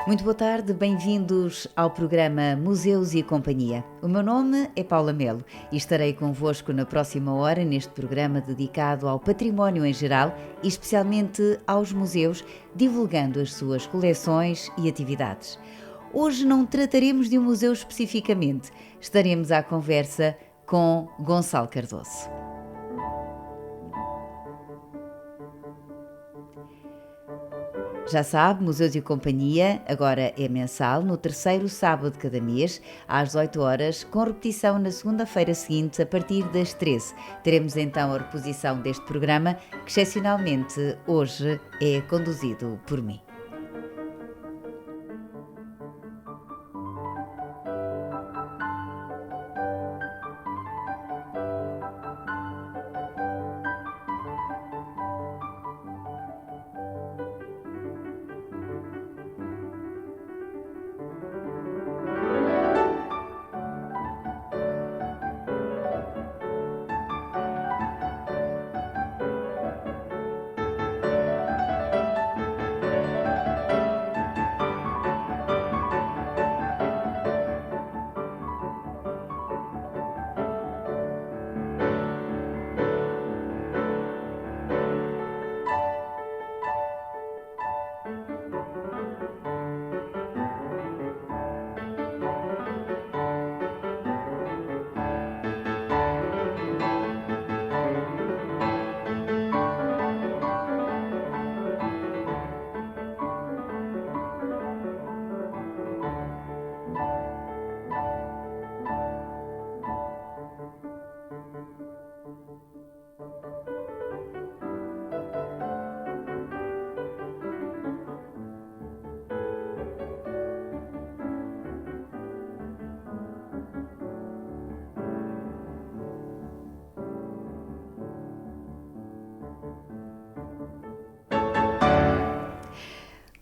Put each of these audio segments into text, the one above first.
Muito boa tarde, bem-vindos ao programa Museus e Companhia. O meu nome é Paula Melo e estarei convosco na próxima hora neste programa dedicado ao património em geral e especialmente aos museus, divulgando as suas coleções e atividades. Hoje não trataremos de um museu especificamente, estaremos à conversa com Gonçalo Cardoso. Já sabe, Museus e Companhia agora é mensal, no terceiro sábado de cada mês, às 18 horas, com repetição na segunda-feira seguinte, a partir das 13. Teremos então a reposição deste programa, que excepcionalmente hoje é conduzido por mim.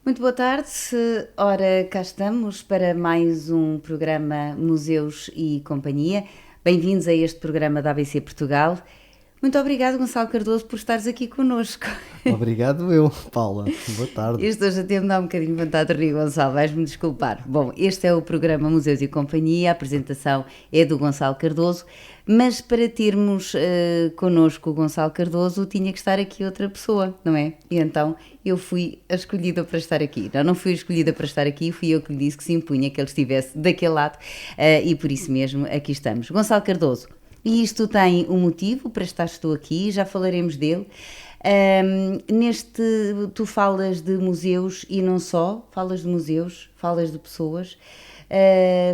Muito boa tarde, ora cá estamos para mais um programa Museus e Companhia. Bem-vindos a este programa da ABC Portugal. Muito obrigado, Gonçalo Cardoso, por estares aqui connosco. Obrigado eu, Paula. Boa tarde. Este hoje até me dá um bocadinho de vontade de rir, Gonçalo, vais-me desculpar. Bom, este é o programa Museus e Companhia, a apresentação é do Gonçalo Cardoso, mas para termos connosco o Gonçalo Cardoso tinha que estar aqui outra pessoa, não é? E então eu fui a escolhida para estar aqui. Não fui a escolhida para estar aqui, fui eu que lhe disse que se impunha que ele estivesse daquele lado e por isso mesmo aqui estamos. Gonçalo Cardoso, e isto tem um motivo para estares tu aqui, já falaremos dele. Tu falas de museus e não só, falas de museus, falas de pessoas,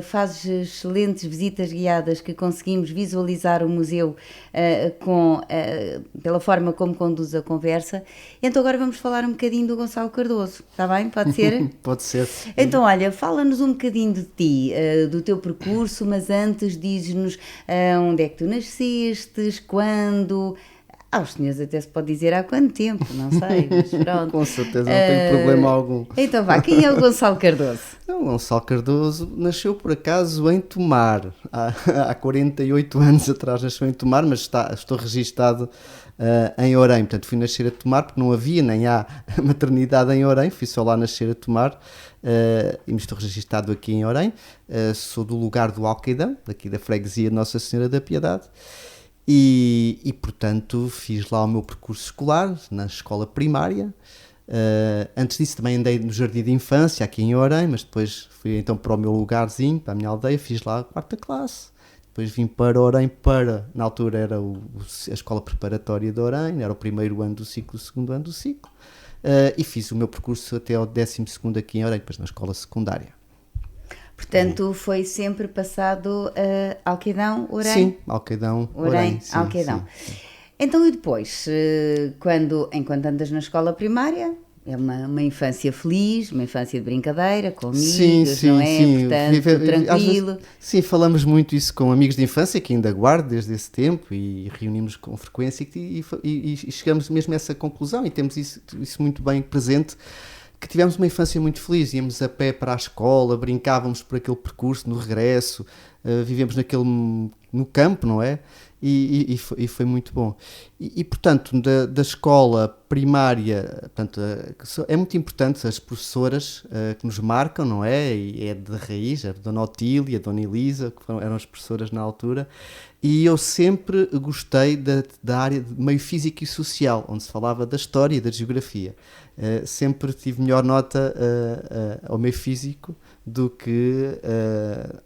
fazes excelentes visitas guiadas que conseguimos visualizar o museu pela forma como conduz a conversa. Então agora vamos falar um bocadinho do Gonçalo Cardoso, está bem? Pode ser? Pode ser. Então olha, fala-nos um bocadinho de ti, do teu percurso, mas antes diz-nos onde é que tu nasceste, quando... Aos senhores até se pode dizer há quanto tempo, não sei, mas pronto. Com certeza, não tenho problema algum. Então vá, quem é o Gonçalo Cardoso? O Gonçalo Cardoso nasceu por acaso em Tomar, há 48 anos atrás nasceu em Tomar, mas estou registado em Orem, portanto fui nascer a Tomar porque não havia nem há maternidade em Orem, fui só lá nascer a Tomar e me estou registado aqui em Orem, sou do lugar do Alqueidão, daqui da freguesia de Nossa Senhora da Piedade. E, portanto, fiz lá o meu percurso escolar, na escola primária. Antes disso também andei no jardim de infância, aqui em Orem, mas depois fui então para o meu lugarzinho, para a minha aldeia, fiz lá a 4ª classe. Depois vim para Orem, na altura era a escola preparatória de Orem, era o primeiro ano do ciclo, o segundo ano do ciclo. E fiz o meu percurso até ao 12º aqui em Orem, depois na escola secundária. Portanto, foi sempre passado Alqueidão, Orem? Sim, Alqueidão, Orem. Sim, Alqueidão. Sim. Então, e depois, enquanto andas na escola primária, é uma infância feliz, uma infância de brincadeira, com amigos, não é? Sim. Portanto, tranquilo. Sim, falamos muito isso com amigos de infância, que ainda guardo desde esse tempo, e reunimos com frequência e chegamos mesmo a essa conclusão, e temos isso muito bem presente, que tivemos uma infância muito feliz, íamos a pé para a escola, brincávamos por aquele percurso no regresso, vivemos no campo, não é? e foi muito bom. Portanto, da escola primária, portanto, é muito importante as professoras que nos marcam, não é? E é de raiz, a Dona Otília, a Dona Elisa, que eram as professoras na altura, e eu sempre gostei da área de meio físico e social, onde se falava da história e da geografia. Sempre tive melhor nota ao meio físico do que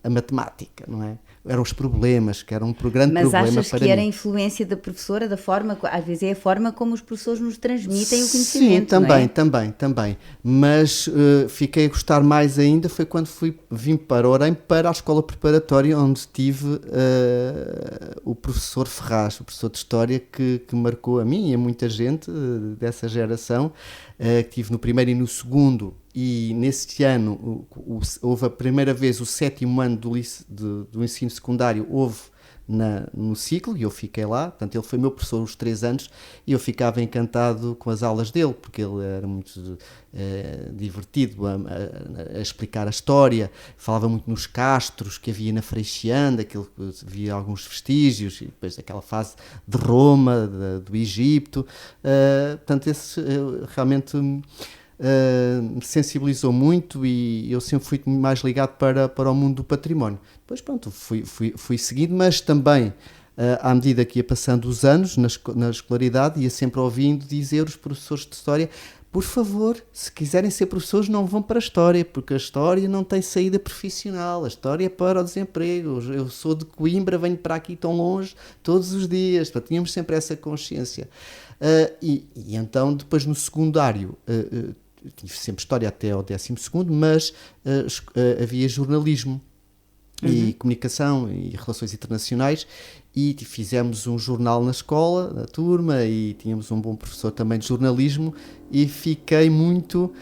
a matemática, não é? Eram os problemas, que era um grande Mas problema para mim. achas que era a influência da professora, da forma, às vezes é a forma como os professores nos transmitem o conhecimento, Sim, não é? também. Mas fiquei a gostar mais ainda foi quando vim para Orem, para a escola preparatória, onde tive o professor Ferraz, o professor de História, que marcou a mim e a muita gente dessa geração, que tive no primeiro e no segundo. E nesse ano houve a primeira vez o 7º ano do ensino secundário, houve no ciclo, e eu fiquei lá. Portanto, ele foi meu professor os 3 anos e eu ficava encantado com as aulas dele, porque ele era muito divertido a explicar a história, falava muito nos castros que havia na Freixianda, havia alguns vestígios, e depois daquela fase de Roma, do Egito. Portanto, esse realmente me sensibilizou muito, e eu sempre fui mais ligado para o mundo do património. Depois, pronto, fui seguindo, mas também, à medida que ia passando os anos na escolaridade, ia sempre ouvindo dizer os professores de História: por favor, se quiserem ser professores, não vão para a História, porque a História não tem saída profissional, a História é para o desemprego. Eu sou de Coimbra, venho para aqui tão longe todos os dias. Portanto, tínhamos sempre essa consciência. E então, depois no secundário, tive sempre História até ao 12º, mas havia jornalismo e comunicação e relações internacionais, e fizemos um jornal na escola, na turma, e tínhamos um bom professor também de jornalismo, e fiquei muito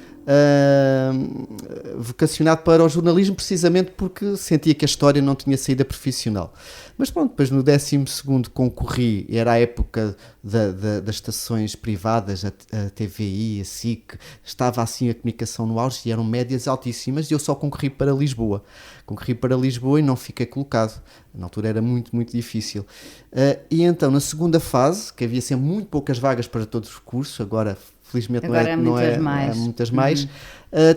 vocacionado para o jornalismo, precisamente porque sentia que a História não tinha saída profissional. Mas pronto, depois no 12º concorri, era a época das estações privadas, a TVI, a SIC, estava assim a comunicação no auge e eram médias altíssimas, e eu só concorri para Lisboa. Concorri para Lisboa e não fiquei colocado. Na altura era muito, muito difícil. E então, na segunda fase, que havia sempre muito poucas vagas para todos os cursos, agora felizmente agora não é mais. há muitas mais,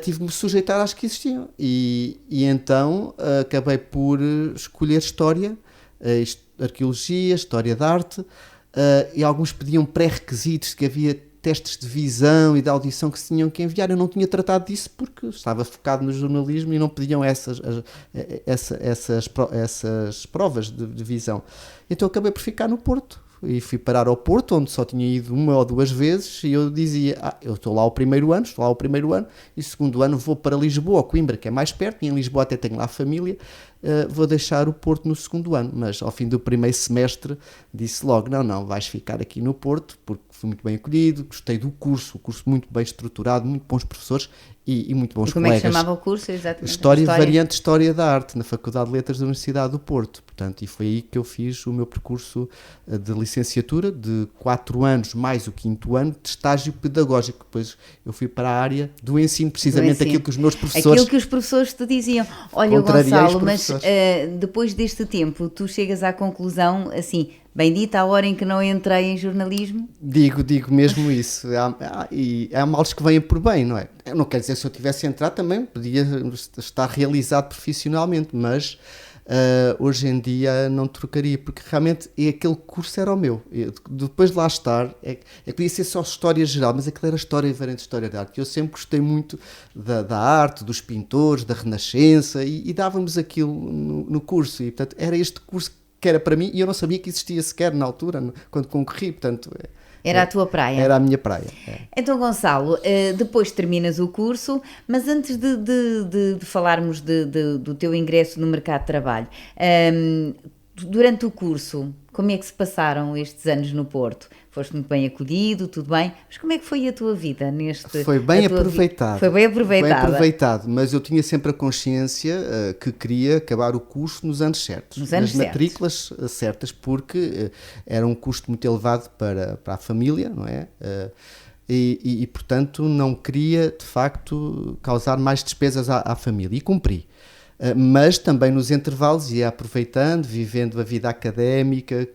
tive de me sujeitar às que existiam. E então acabei por escolher História, Arqueologia, História da Arte, e alguns pediam pré-requisitos, que havia testes de visão e de audição que se tinham que enviar. Eu não tinha tratado disso porque estava focado no jornalismo e não pediam essas provas de visão. Então acabei por ficar no Porto. E fui parar ao Porto, onde só tinha ido 1 ou 2 vezes, e eu dizia: eu estou lá o primeiro ano, e o segundo ano vou para Lisboa, ou Coimbra, que é mais perto, e em Lisboa até tenho lá a família, vou deixar o Porto no segundo ano. Mas ao fim do primeiro semestre disse logo: não, vais ficar aqui no Porto, porque fui muito bem acolhido, gostei do curso, muito bem estruturado, muito bons professores e muito bons como colegas. Como é que chamava o curso? Exatamente. História, variante História da Arte, na Faculdade de Letras da Universidade do Porto. Portanto, e foi aí que eu fiz o meu percurso de licenciatura, de 4 anos mais o 5º ano de estágio pedagógico. Depois eu fui para a área do ensino, precisamente aquilo que os meus professores... Aquilo que os professores te diziam. Olha, Gonçalo, mas depois deste tempo, tu chegas à conclusão, assim, bendita a hora em que não entrei em jornalismo? Digo mesmo isso. Há males que vêm por bem, não é? Eu não quero dizer que se eu tivesse entrado também podia estar realizado profissionalmente, mas hoje em dia não trocaria, porque realmente aquele curso era o meu. Depois de lá estar, é que podia ser só história geral, mas aquilo era história variante História da Arte. Eu sempre gostei muito da arte, dos pintores, da Renascença, e dávamos aquilo no curso, e portanto era este curso que era para mim, e eu não sabia que existia sequer na altura, quando concorri, portanto... Era a tua praia? Era a minha praia. Então, Gonçalo, depois terminas o curso, mas antes de falarmos do teu ingresso no mercado de trabalho, durante o curso, como é que se passaram estes anos no Porto? Foste muito bem acolhido, tudo bem, mas como é que foi a tua vida neste... Foi bem aproveitado. Foi bem aproveitada. Bem aproveitado, mas eu tinha sempre a consciência que queria acabar o curso nos anos certos. Nas matrículas certas, porque era um custo muito elevado para a família, não é? E, portanto, não queria, de facto, causar mais despesas à família. E cumpri. mas também nos intervalos ia aproveitando, vivendo a vida académica,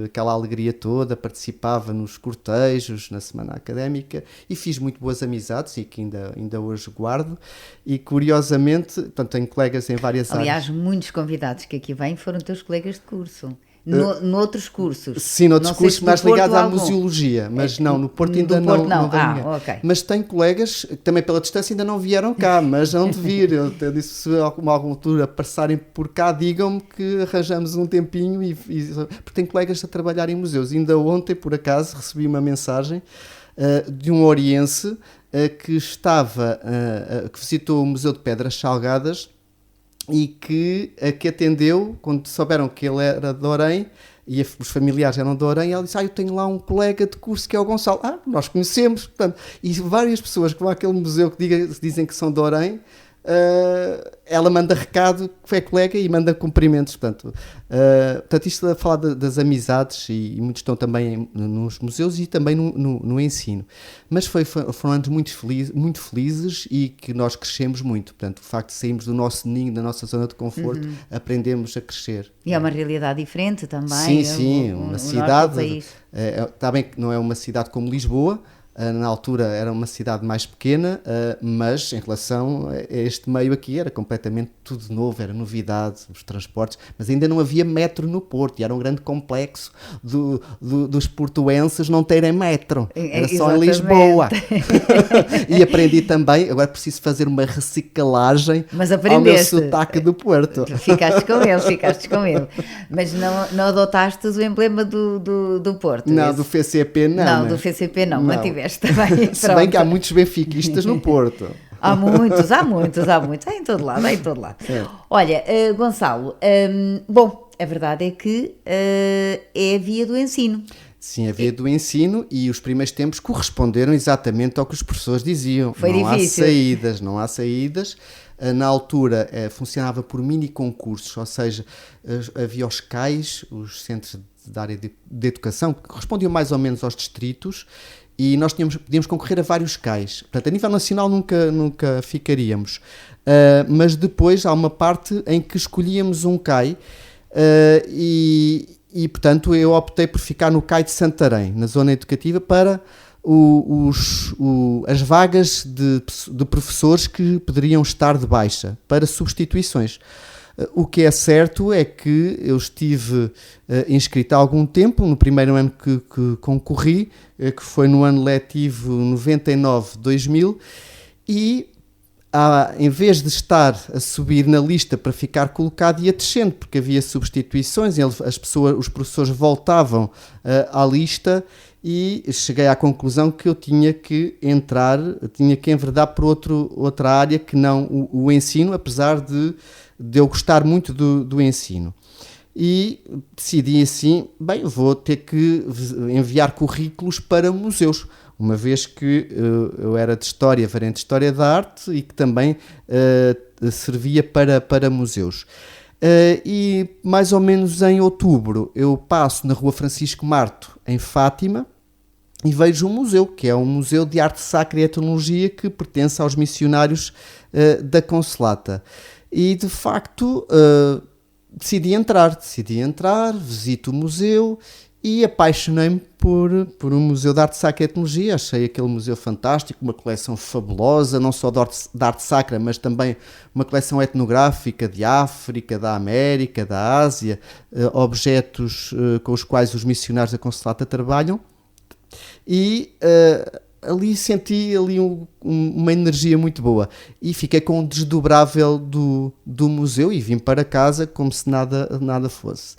aquela alegria toda, participava nos cortejos, na semana académica, e fiz muito boas amizades e que ainda hoje guardo, e curiosamente, portanto, tenho colegas em várias áreas. Aliás, muitos convidados que aqui vêm foram teus colegas de curso. Noutros cursos? Sim, noutros cursos mais ligados à museologia, mas não, no Porto ainda não. Ok. Mas tenho colegas que também pela distância ainda não vieram cá, mas hão de vir. Eu disse, se a alguma altura passarem por cá, digam-me que arranjamos um tempinho, porque tenho colegas a trabalhar em museus. Ainda ontem, por acaso, recebi uma mensagem de um oriense que visitou o Museu de Pedras Salgadas, e que atendeu, quando souberam que ele era de Orém, e os familiares eram de Orém, ela disse, eu tenho lá um colega de curso que é o Gonçalo. Nós conhecemos, portanto, e várias pessoas que vão àquele museu que dizem que são de Orém, ela manda recado que é colega e manda cumprimentos, portanto isto a falar das amizades, e muitos estão também nos museus e também no ensino, mas foram anos muito felizes e que nós crescemos muito, portanto o facto de sairmos do nosso ninho, da nossa zona de conforto, aprendemos a crescer. E é uma realidade diferente também. Sim, uma cidade, está bem que não é uma cidade como Lisboa. Na altura era uma cidade mais pequena, mas em relação a este meio aqui era completamente tudo novo, era novidade, os transportes, mas ainda não havia metro no Porto, e era um grande complexo dos portuenses não terem metro, era só em Lisboa. E aprendi também, agora preciso fazer uma reciclagem ao meu sotaque do Porto. Ficaste com ele. Mas não adotaste o emblema do Porto? Não, do FCP não. Não, do FCP não, mantiveste também. Se bem que há muitos benfiquistas no Porto. Há muitos, há em todo lado. É. Olha, Gonçalo, bom, a verdade é que é a via do ensino. Sim, a via do ensino, e os primeiros tempos corresponderam exatamente ao que os professores diziam. Foi difícil. Não há saídas. Na altura funcionava por mini concursos, ou seja, havia os CAIs, os Centros da Área de Educação, que correspondiam mais ou menos aos distritos, e nós podíamos concorrer a vários CAIs. Portanto, a nível nacional nunca ficaríamos. Mas depois há uma parte em que escolhíamos um CAI, e portanto eu optei por ficar no CAI de Santarém, na zona educativa, para as vagas de professores que poderiam estar de baixa, para substituições. O que é certo é que eu estive inscrito há algum tempo, no primeiro ano que concorri, que foi no ano letivo 99-2000, e em vez de estar a subir na lista para ficar colocado, ia descendo, porque havia substituições, os professores voltavam à lista, e cheguei à conclusão que eu tinha que enverdar por outra área que não o ensino, apesar de eu gostar muito do ensino. E decidi assim, vou ter que enviar currículos para museus, uma vez que eu era de História, variante de História da Arte, e que também servia para museus. E mais ou menos em outubro eu passo na Rua Francisco Marto, em Fátima, e vejo um museu, que é um museu de arte sacra e etnologia que pertence aos missionários da Consolata. E de facto decidi entrar, visito o museu e apaixonei-me por um museu de arte sacra e etnologia. Achei aquele museu fantástico, uma coleção fabulosa, não só de arte sacra, mas também uma coleção etnográfica de África, da América, da Ásia, objetos com os quais os missionários da Consolata trabalham. E ali senti uma energia muito boa, e fiquei com um desdobrável do museu e vim para casa como se nada fosse.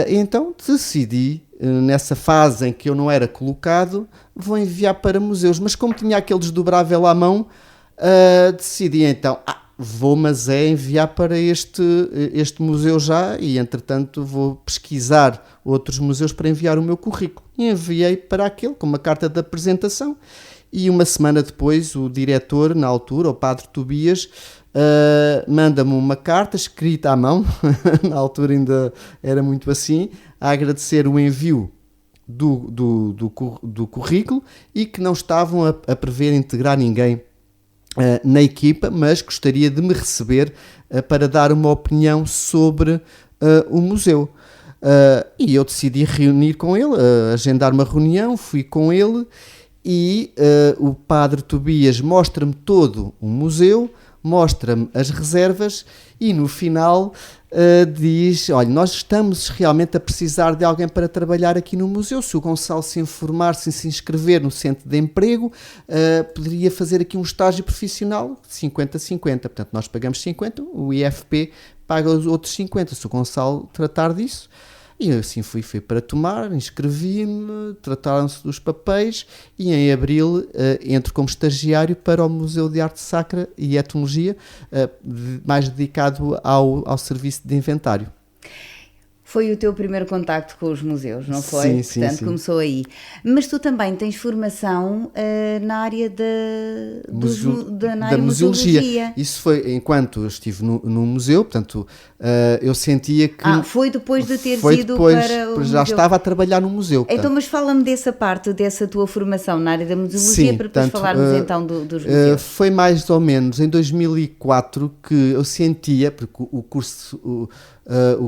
Então decidi, nessa fase em que eu não era colocado, vou enviar para museus, mas como tinha aquele desdobrável à mão, decidi então, vou enviar para este museu já, e entretanto vou pesquisar outros museus para enviar o meu currículo. E enviei para aquele com uma carta de apresentação, e uma semana depois o diretor, na altura, o Padre Tobias, manda-me uma carta escrita à mão, na altura ainda era muito assim, a agradecer o envio do currículo, e que não estavam a prever integrar ninguém na equipa, mas gostaria de me receber para dar uma opinião sobre o museu. E eu decidi reunir com ele, agendar uma reunião, fui com ele e o padre Tobias mostra-me todo o museu, mostra-me as reservas e no final diz, olha, nós estamos realmente a precisar de alguém para trabalhar aqui no museu, se o Gonçalo se informar, se inscrever no centro de emprego, poderia fazer aqui um estágio profissional 50-50, portanto nós pagamos 50, o IFP paga os outros 50, se o Gonçalo tratar disso. E assim fui para Tomar, inscrevi-me, trataram-se dos papéis e em abril entro como estagiário para o Museu de Arte Sacra e Etnologia, mais dedicado ao serviço de inventário. Foi o teu primeiro contacto com os museus, não foi? Sim, Portanto, sim. começou aí. Mas tu também tens formação na área na área museologia. Isso foi enquanto eu estive no museu, portanto, eu sentia que... foi depois de teres foi ido depois, para o já museu. estava a trabalhar no museu. Então, Portanto. mas fala-me dessa parte, dessa tua formação na área da museologia, Sim, para depois portanto, falarmos então dos museus. Foi mais ou menos em 2004 que eu sentia, porque o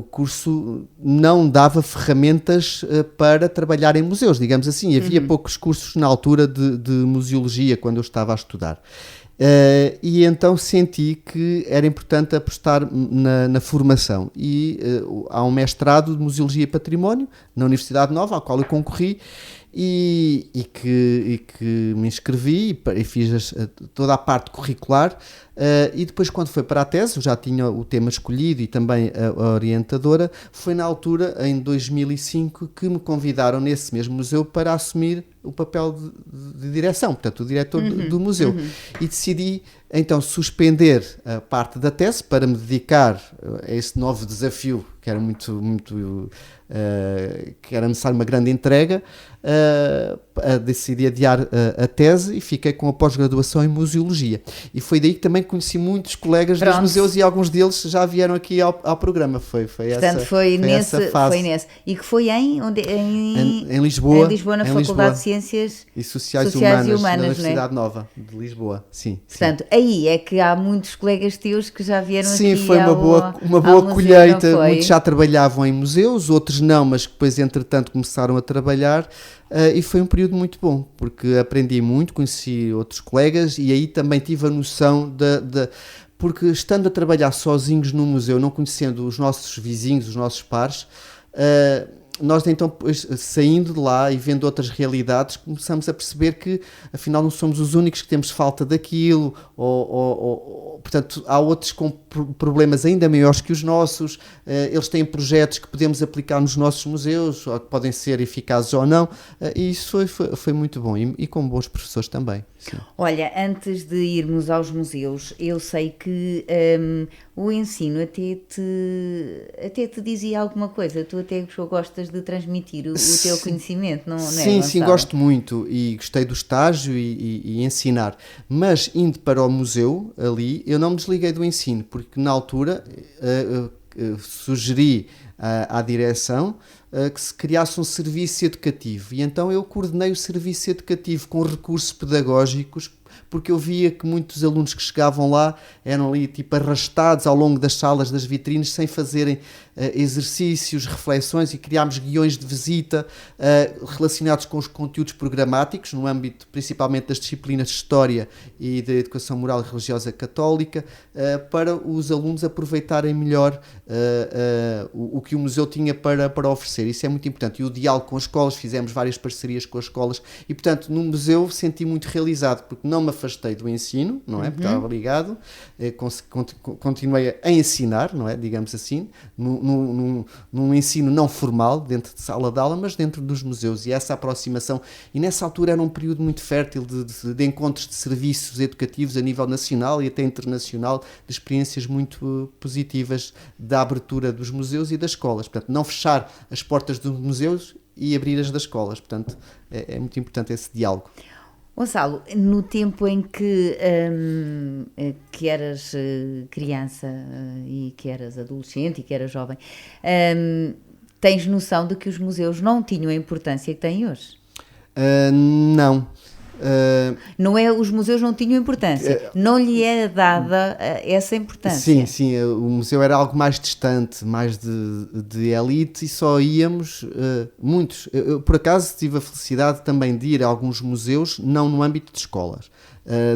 curso não dava ferramentas para trabalhar em museus, digamos assim. Havia poucos cursos na altura de museologia quando eu estava a estudar. E então senti que era importante apostar na formação. E há um mestrado de Museologia e Património na Universidade Nova, ao qual eu concorri, e que me inscrevi e fiz toda a parte curricular. E depois, quando foi para a tese, eu já tinha o tema escolhido e também a orientadora. Foi na altura, em 2005, que me convidaram nesse mesmo museu para assumir o papel de direção, portanto, o diretor do museu. E decidi então suspender a parte da tese para me dedicar a esse novo desafio, que era que era necessário uma grande entrega. Decidi adiar a tese e fiquei com a pós-graduação em museologia. E foi daí que também conheci muitos colegas dos museus e alguns deles já vieram aqui ao programa. Portanto, foi nessa fase. E que foi em Lisboa? Em Lisboa, na Faculdade de Ciências e Sociais e Humanas, na Universidade Nova de Lisboa. Sim. Portanto, aí é que há muitos colegas teus que já vieram aqui. Sim, foi uma boa museu, colheita. Muitos já trabalhavam em museus, outros não, mas que depois, entretanto, começaram a trabalhar. E foi um período muito bom, porque aprendi muito, conheci outros colegas e aí também tive a noção porque estando a trabalhar sozinhos no museu, não conhecendo os nossos vizinhos, os nossos pares, nós então, saindo de lá e vendo outras realidades, começamos a perceber que afinal não somos os únicos que temos falta daquilo, portanto há outros com problemas ainda maiores que os nossos, eles têm projetos que podemos aplicar nos nossos museus, ou que podem ser eficazes ou não, e isso foi muito bom, e com bons professores também. Sim. Olha, antes de irmos aos museus, eu sei que o ensino até te dizia alguma coisa, tu até gostas de transmitir o teu conhecimento, não é? Sim, sim, gosto muito e gostei do estágio e ensinar, mas indo para o museu ali, eu não me desliguei do ensino, porque na altura sugeri à direção que se criasse um serviço educativo e então eu coordenei o serviço educativo com recursos pedagógicos, porque eu via que muitos alunos que chegavam lá eram ali tipo arrastados ao longo das salas, das vitrines, sem fazerem exercícios, reflexões, e criámos guiões de visita relacionados com os conteúdos programáticos, no âmbito principalmente das disciplinas de História e da Educação Moral e Religiosa Católica, para os alunos aproveitarem melhor o que o museu tinha para oferecer. Isso é muito importante. E o diálogo com as escolas, fizemos várias parcerias com as escolas e, portanto, no museu senti muito realizado, porque não me afastei do ensino, não é? Porque estava ligado, continuei a ensinar, não é? Digamos assim, num ensino não formal, dentro de sala de aula, mas dentro dos museus, e essa aproximação, e nessa altura era um período muito fértil de encontros de serviços educativos a nível nacional e até internacional, de experiências muito positivas da abertura dos museus e das escolas, portanto, não fechar as portas dos museus e abrir as das escolas, portanto, é muito importante esse diálogo. Gonçalo, no tempo em que eras criança e que eras adolescente e que eras jovem, tens noção de que os museus não tinham a importância que têm hoje? Não. Não é, os museus não tinham importância, não lhe era dada essa importância. Sim, o museu era algo mais distante, mais de elite, e só íamos muitos. Eu, por acaso, tive a felicidade também de ir a alguns museus, não no âmbito de escolas.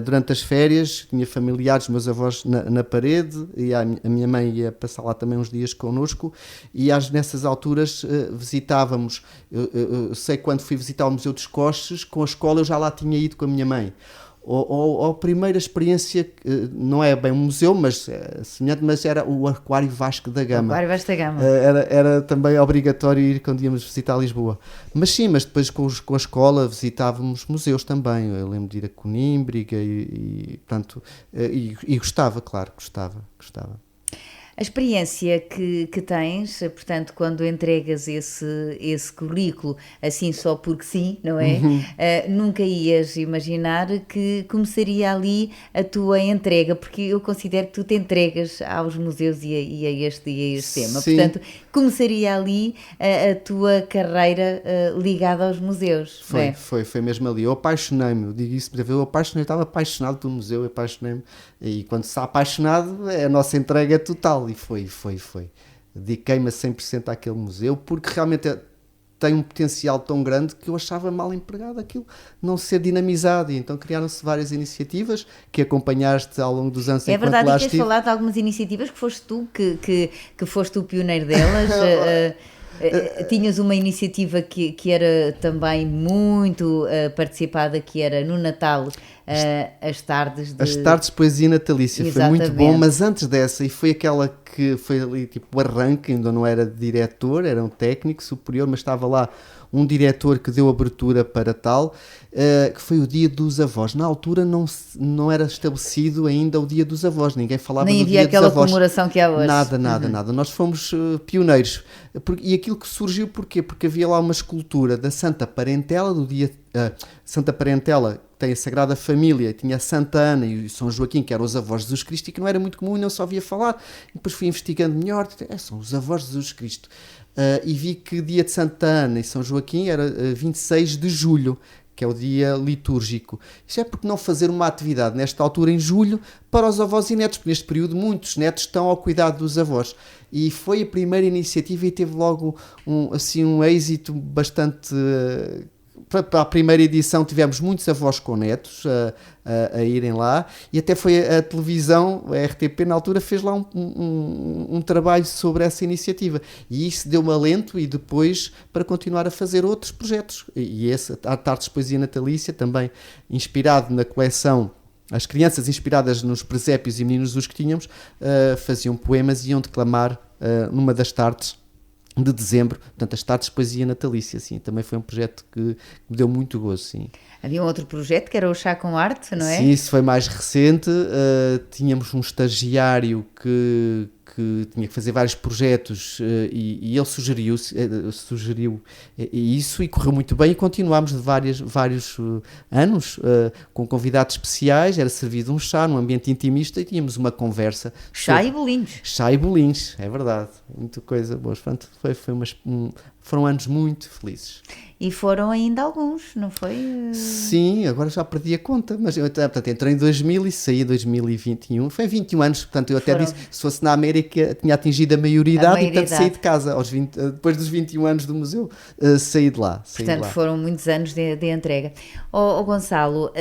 Durante as férias, tinha familiares, meus avós na parede, e a minha mãe ia passar lá também uns dias connosco, e nessas alturas visitávamos. Eu sei que quando fui visitar o Museu dos Coches, com a escola eu já lá tinha ido com a minha mãe. Ou a primeira experiência, não é bem um museu, mas semelhante, mas era o Aquário Vasco da Gama. Aquário Vasco da Gama. Era também obrigatório ir quando íamos visitar Lisboa. Mas sim, mas depois com a escola visitávamos museus também. Eu lembro de ir a Conímbriga portanto, e gostava, claro, gostava. A experiência que tens, portanto, quando entregas esse currículo, assim só porque sim, não é? Nunca ias imaginar que começaria ali a tua entrega, porque eu considero que tu te entregas aos museus e a este tema. Sim. Portanto, começaria ali a tua carreira ligada aos museus. Foi mesmo ali. Eu apaixonei-me, eu digo isso, eu estava apaixonado pelo museu, apaixonei-me. E quando se está apaixonado, a nossa entrega é total. E foi. Dediquei-me a 100% àquele museu, porque realmente tem um potencial tão grande que eu achava mal empregado aquilo não ser dinamizado. E então criaram-se várias iniciativas que acompanhaste ao longo dos anos. É verdade, e queres falar de algumas iniciativas que foste tu, que foste o pioneiro delas? Tinhas uma iniciativa que era também muito participada, que era no Natal, as tardes de poesia natalícia. Exatamente. Foi muito bom, mas antes dessa, e foi aquela que foi ali tipo o arranque, ainda não era diretor, era um técnico superior, mas estava lá um diretor que deu abertura para tal, que foi o Dia dos Avós. Na altura não era estabelecido ainda o Dia dos Avós, ninguém falava do Dia dos Avós. Nem havia aquela comemoração que há hoje. Nada. Nós fomos pioneiros. E aquilo que surgiu, porquê? Porque havia lá uma escultura da Santa Parentela, do dia... Santa Parentela tem a Sagrada Família, tinha a Santa Ana e o São Joaquim, que eram os avós de Jesus Cristo, e que não era muito comum e não só ouvia falar. E depois fui investigando melhor, são os avós de Jesus Cristo. E vi que o dia de Santa Ana e São Joaquim era 26 de julho, que é o dia litúrgico. Isto é porque não fazer uma atividade nesta altura em julho para os avós e netos, porque neste período muitos netos estão ao cuidado dos avós. E foi a primeira iniciativa e teve logo um êxito bastante... Para a primeira edição tivemos muitos avós com netos a irem lá, e até foi a televisão, a RTP na altura fez lá um trabalho sobre essa iniciativa, e isso deu-me alento e depois para continuar a fazer outros projetos, e esse, a Tardes de Poesia Natalícia, também inspirado na coleção. As crianças inspiradas nos presépios e meninos dos que tínhamos faziam poemas e iam declamar numa das tardes de dezembro, portanto as tardes de poesia natalícia, sim, também foi um projeto que me deu muito gozo, sim. Havia um outro projeto que era o Chá com Arte, não é? Sim, isso foi mais recente, tínhamos um estagiário que tinha que fazer vários projetos e ele sugeriu isso e correu muito bem, e continuámos de vários anos com convidados especiais, era servido um chá num ambiente intimista e tínhamos uma conversa. Chá e bolinhos. Chá e bolinhos, é verdade, muita coisa boa. Portanto, foram anos muito felizes. E foram ainda alguns, não foi? Sim, agora já perdi a conta, mas eu entrei em 2000 e saí em 2021, foi 21 anos, portanto eu até disse, se fosse na América tinha atingido a maioridade. E portanto saí de casa, depois dos 21 anos do museu, saí de lá. Portanto foram muitos anos de entrega. Gonçalo,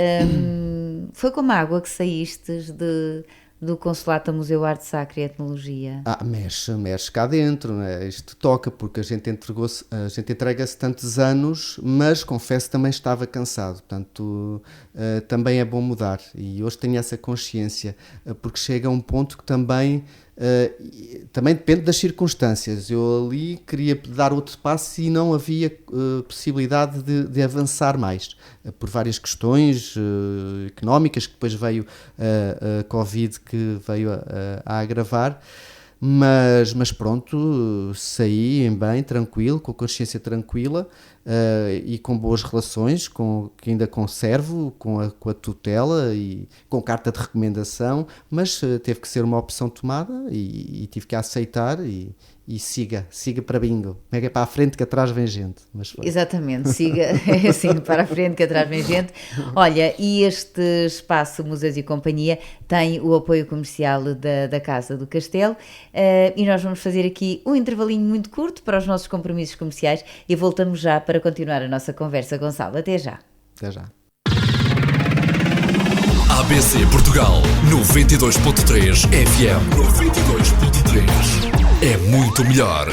foi como água que saíste do Consulado Museu Arte Sacra e Etnologia? Mexe cá dentro, né? Isto toca, porque a gente entrega-se tantos anos, mas confesso também estava cansado, portanto também é bom mudar, e hoje tenho essa consciência, porque chega a um ponto que também depende das circunstâncias. Eu ali queria dar outro passo e não havia possibilidade de avançar mais, por várias questões económicas, que depois veio a Covid, que veio a agravar. Mas pronto, saí bem, tranquilo, com a consciência tranquila e com boas relações, que ainda conservo com a tutela e com carta de recomendação, mas teve que ser uma opção tomada e tive que a aceitar e e siga para bingo. Como é que é para a frente que atrás vem gente? Mas foi. Exatamente, siga para a frente que atrás vem gente. Olha, e este espaço Museus e Companhia tem o apoio comercial da Casa do Castelo, e nós vamos fazer aqui um intervalinho muito curto para os nossos compromissos comerciais e voltamos já para continuar a nossa conversa. Gonçalo, até já. Até já. ABC Portugal 92.3 FM 92.3 é muito melhor.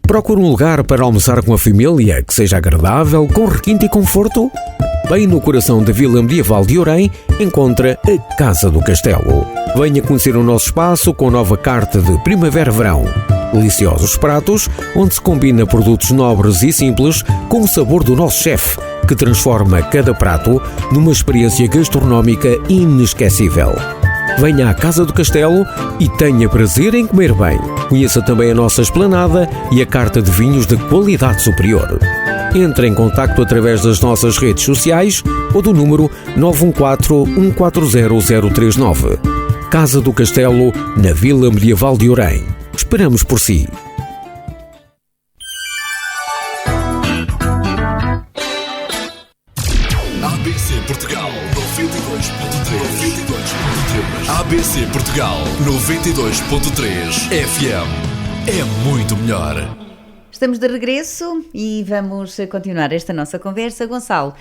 Procura um lugar para almoçar com a família que seja agradável, com requinte e conforto? Bem no coração da Vila Medieval de Orém, encontra a Casa do Castelo. Venha conhecer o nosso espaço com a nova carta de Primavera-Verão. Deliciosos pratos, onde se combina produtos nobres e simples com o sabor do nosso chefe, que transforma cada prato numa experiência gastronómica inesquecível. Venha à Casa do Castelo e tenha prazer em comer bem. Conheça também a nossa esplanada e a carta de vinhos de qualidade superior. Entre em contacto através das nossas redes sociais ou do número 914-140-039. Casa do Castelo, na Vila Medieval de Orém. Esperamos por si. ABC Portugal 92.3 ABC Portugal 92.3 FM é muito melhor. Estamos de regresso e vamos continuar esta nossa conversa. Gonçalo,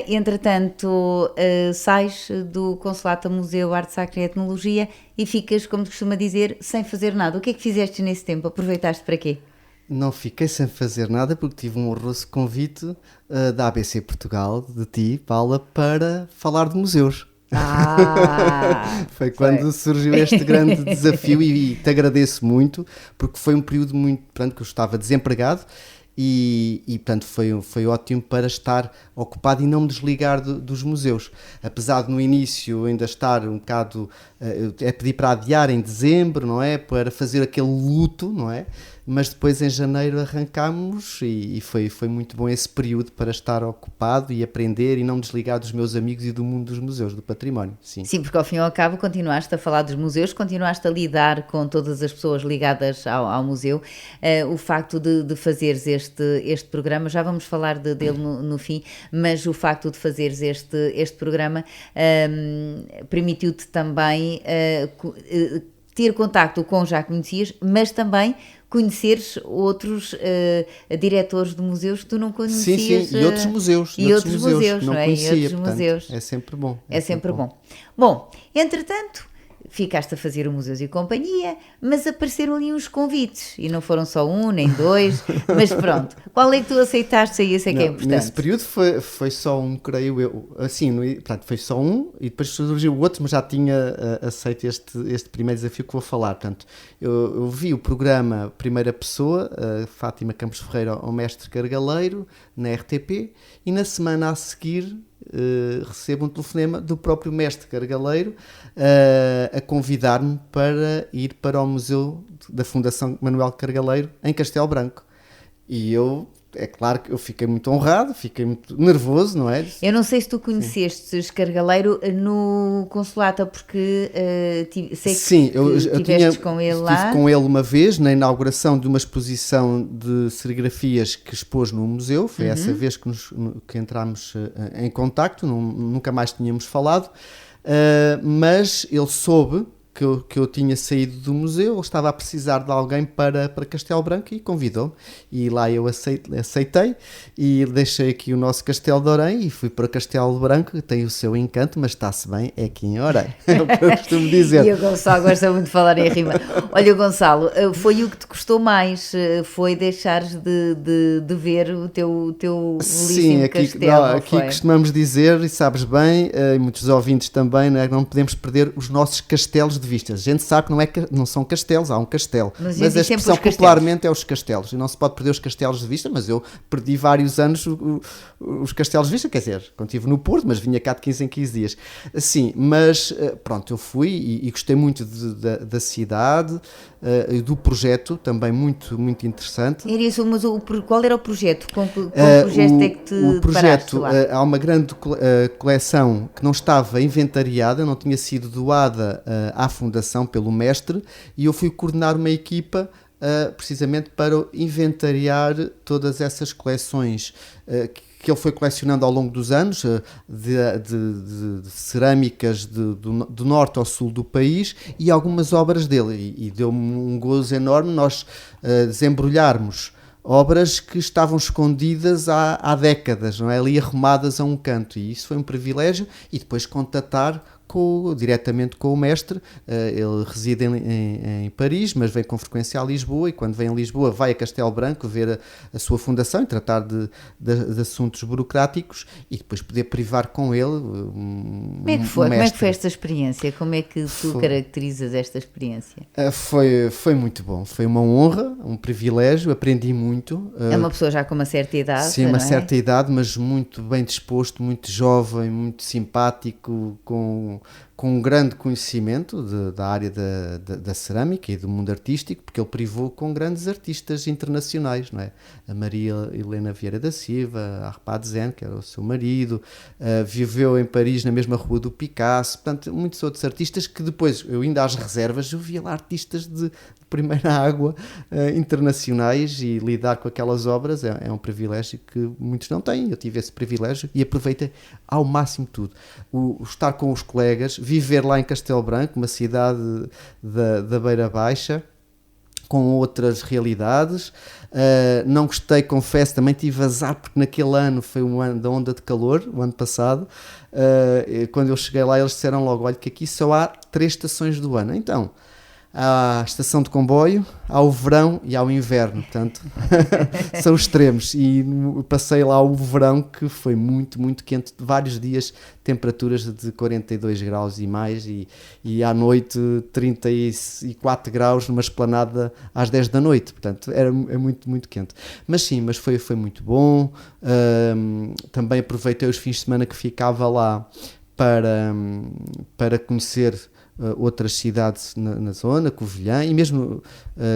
entretanto, sais do Consulado Museu Arte Sacra e Etnologia e ficas, como se costuma dizer, sem fazer nada. O que é que fizeste nesse tempo? Aproveitaste para quê? Não fiquei sem fazer nada porque tive um honroso convite da ABC Portugal, de ti, Paula, para falar de museus. Foi quando surgiu este grande desafio e te agradeço muito, porque foi um período muito, portanto, que eu estava desempregado e portanto, foi ótimo para estar ocupado e não me desligar dos museus. Apesar de no início ainda estar um bocado, pedir para adiar em dezembro, não é? Para fazer aquele luto, não é? Mas depois em janeiro arrancámos e foi muito bom esse período para estar ocupado e aprender e não me desligar dos meus amigos e do mundo dos museus, do património. Sim, porque ao fim e ao cabo continuaste a falar dos museus, continuaste a lidar com todas as pessoas ligadas ao museu. O facto de fazeres este programa, já vamos falar dele no fim, mas o facto de fazeres este programa permitiu-te também ter contacto com já conhecias, mas também conheceres outros diretores de museus que tu não conhecias. Sim, e outros museus. E outros museus, não é? conhecia, E outros portanto, museus. É sempre bom. É sempre bom. Bom, entretanto, ficaste a fazer o Museus e Companhia, mas apareceram ali uns convites, e não foram só um, nem dois, mas pronto. Qual é que tu aceitaste aí? Isso é que é importante. Nesse período foi só um, creio eu, assim, portanto, foi só um, e depois surgiu o outro, mas já tinha aceito este primeiro desafio que vou falar. Portanto, eu vi o programa Primeira Pessoa, Fátima Campos Ferreira ao Mestre Cargaleiro, na RTP, e na semana a seguir recebo um telefonema do próprio Mestre Cargaleiro a convidar-me para ir para o Museu da Fundação Manuel Cargaleiro em Castelo Branco. E é claro que eu fiquei muito honrado, fiquei muito nervoso, não é? Eu não sei se tu conheceste Cargaleiro no Consulata, porque sei que estiveste com ele lá. Estive com ele uma vez na inauguração de uma exposição de serigrafias que expôs no museu. Foi essa vez que entramos em contacto, nunca mais tínhamos falado, mas ele soube que eu tinha saído do museu, ele estava a precisar de alguém para Castelo Branco e convidou-me, e lá eu aceitei e deixei aqui o nosso Castelo de Orém e fui para Castelo Branco, que tem o seu encanto, mas está-se bem, é aqui em Orém, é o que eu costumo dizer. E o Gonçalo gosta muito de falar em rima. Olha, Gonçalo, foi o que te custou mais, foi deixares de ver o teu belíssimo castelo. Aqui costumamos dizer, e sabes bem, e muitos ouvintes também, não podemos perder os nossos castelos de de vista. A gente sabe que não são castelos, há um castelo. Mas a existem expressão os castelos. popularmente é os castelos. E não se pode perder os castelos de vista, mas eu perdi vários anos os castelos de vista, quer dizer, quando estive no Porto, mas vinha cá de 15 em 15 dias. Sim, mas pronto, eu fui e gostei muito da cidade, do projeto, também muito, muito interessante. Era isso, mas qual era o projeto? Com que projeto é que te o projeto, lá? há uma grande coleção que não estava inventariada, não tinha sido doada à Fundação pelo mestre, e eu fui coordenar uma equipa precisamente para inventariar todas essas coleções que ele foi colecionando ao longo dos anos, de cerâmicas do norte ao sul do país, e algumas obras dele, e deu-me um gozo enorme nós desembrulharmos obras que estavam escondidas há décadas, não é? Ali arrumadas a um canto, e isso foi um privilégio, e depois contatar diretamente com o mestre. Ele reside em Paris, mas vem com frequência a Lisboa, e quando vem a Lisboa vai a Castelo Branco ver a sua fundação e tratar de assuntos burocráticos, e depois poder privar com ele Como é que foi? Como é que foi esta experiência? Como é que tu caracterizas esta experiência? Foi muito bom, foi uma honra, um privilégio, aprendi muito. É uma pessoa já com uma certa idade, sim, uma não é? certa idade, mas muito bem disposto, muito jovem, muito simpático, com um grande conhecimento da área da cerâmica e do mundo artístico, porque ele privou com grandes artistas internacionais, não é? A Maria Helena Vieira da Silva, a Arpad Zen, que era o seu marido, viveu em Paris na mesma rua do Picasso, portanto, muitos outros artistas que depois, eu ainda às reservas, eu via lá artistas de primeira água, internacionais, e lidar com aquelas obras é um privilégio que muitos não têm. Eu tive esse privilégio e aproveitei ao máximo tudo. Estar com os colegas, viver lá em Castelo Branco, uma cidade da Beira Baixa, com outras realidades. Não gostei, confesso, também tive azar, porque naquele ano foi um ano da onda de calor, o ano passado. Quando eu cheguei lá, eles disseram logo: olha, que aqui só há 3 estações do ano. Então, há a estação de comboio, há o verão e há o inverno, portanto são extremos, e passei lá o verão, que foi muito, muito quente, vários dias, temperaturas de 42 graus e mais, e à noite 34 graus numa esplanada às 10 da noite, portanto é muito, muito quente, mas sim, mas foi muito bom. Também aproveitei os fins de semana que ficava lá para conhecer outras cidades na zona, Covilhã, e mesmo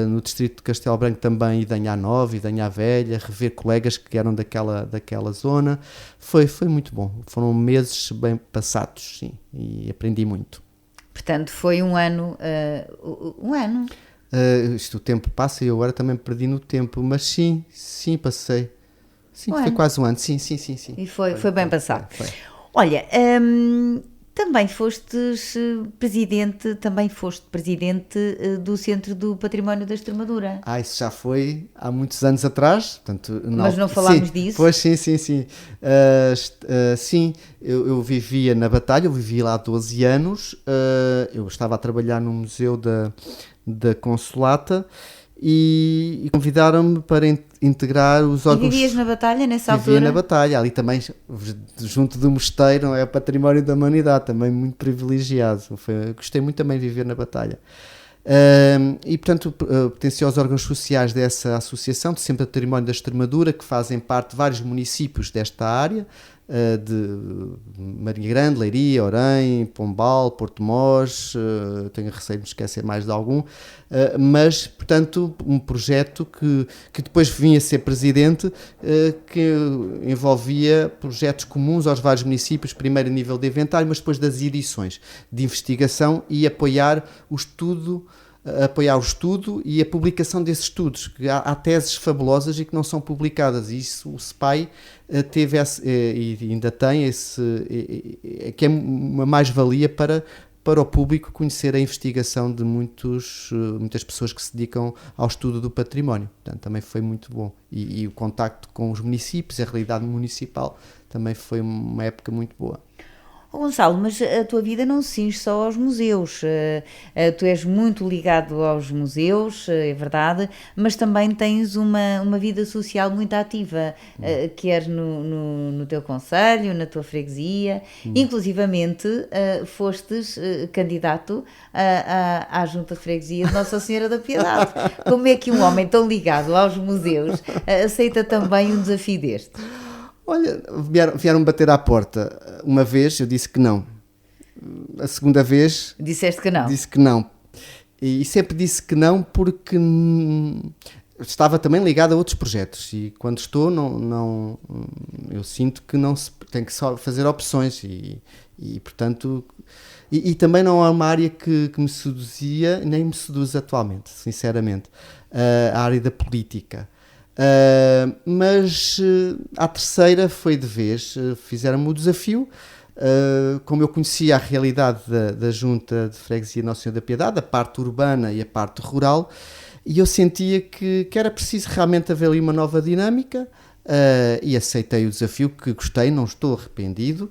no distrito de Castelo Branco também, Idanha Nova, Idanha Velha, rever colegas que eram daquela zona. Foi muito bom, foram meses bem passados, sim, e aprendi muito. Portanto, foi um ano. O tempo passa e eu agora também perdi no tempo, mas sim, passei. Sim, foi quase um ano, sim. E foi bem passado. Foi. Olha, também foste presidente do Centro do Património da Extremadura. Isso já foi há muitos anos atrás. Portanto, mas não falámos disso? Pois, sim. Sim, eu vivia na Batalha, eu vivi lá há 12 anos. Eu estava a trabalhar no Museu da Consolata, e convidaram-me para integrar os órgãos. E vivias na Batalha nessa altura? Vivia na Batalha, ali também junto do mosteiro, não é? Património da Humanidade, também muito privilegiado. Gostei muito também de viver na Batalha. E portanto pertenci aos órgãos sociais dessa associação de Centro de Património da Extremadura, que fazem parte de vários municípios desta área, de Marinha Grande, Leiria, Orém, Pombal, Porto Mós, tenho receio de me esquecer mais de algum, mas portanto um projeto que depois vim a ser presidente, que envolvia projetos comuns aos vários municípios, primeiro a nível de inventário, mas depois das edições de investigação, e apoiar o estudo e a publicação desses estudos, que há teses fabulosas e que não são publicadas, e isso o SPAI teve e ainda tem que é uma mais-valia para o público conhecer a investigação de muitas pessoas que se dedicam ao estudo do património. Portanto, também foi muito bom, e o contacto com os municípios, a realidade municipal, também foi uma época muito boa. Gonçalo, mas a tua vida não se cinge só aos museus. Tu és muito ligado aos museus, é verdade, mas também tens uma vida social muito ativa, quer no teu concelho, na tua freguesia. Inclusivamente, fostes candidato à Junta de Freguesia de Nossa Senhora da Piedade. Como é que um homem tão ligado aos museus aceita também um desafio deste? Olha, vieram bater à porta. Uma vez eu disse que não. A segunda vez... Disseste que não? Disse que não. E sempre disse que não porque estava também ligado a outros projetos. E quando estou, eu sinto que não se tem que só fazer opções. E portanto... E também não é uma área que me seduzia, nem me seduz atualmente, sinceramente. A área da política. Mas à terceira foi de vez, fizeram-me o desafio, como eu conhecia a realidade da Junta de Freguesia Nossa Senhora da Piedade, a parte urbana e a parte rural, e eu sentia que era preciso realmente haver ali uma nova dinâmica, e aceitei o desafio, que gostei, não estou arrependido.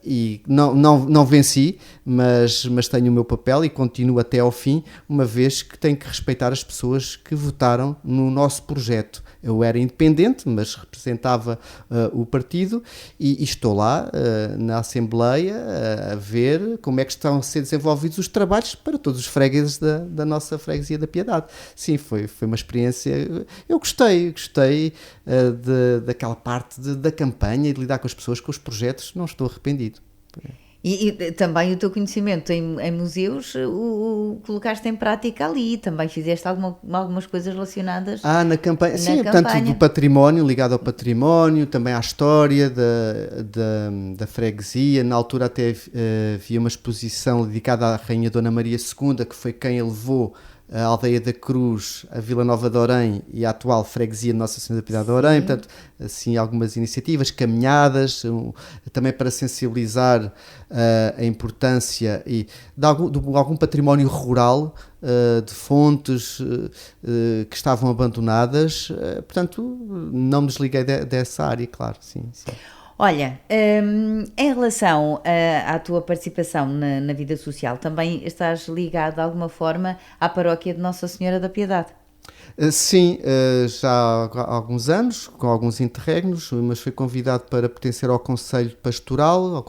E não venci, mas tenho o meu papel e continuo até ao fim, uma vez que tenho que respeitar as pessoas que votaram no nosso projeto. Eu era independente, mas representava o partido e estou lá na Assembleia a ver como é que estão a ser desenvolvidos os trabalhos para todos os fregueses da nossa Freguesia da Piedade. Sim, foi uma experiência. Eu gostei daquela parte da campanha e de lidar com as pessoas, com os projetos. Não estou arrependido. E também o teu conhecimento em museus o colocaste em prática ali, também fizeste algumas coisas relacionadas na campanha. Sim, campanha. Portanto, do património, ligado ao património, também à história da freguesia. Na altura até havia uma exposição dedicada à Rainha Dona Maria II, que foi quem elevou a Aldeia da Cruz, a Vila Nova de Orém e a atual freguesia de Nossa Senhora da Piedade de Orém. Portanto, assim, algumas iniciativas, caminhadas, também para sensibilizar a importância de algum património rural, de fontes que estavam abandonadas. Portanto, não me desliguei dessa área, claro, sim. Olha, em relação à tua participação na vida social, também estás ligado de alguma forma à paróquia de Nossa Senhora da Piedade? Sim, já há alguns anos, com alguns interregnos, mas fui convidado para pertencer ao Conselho Pastoral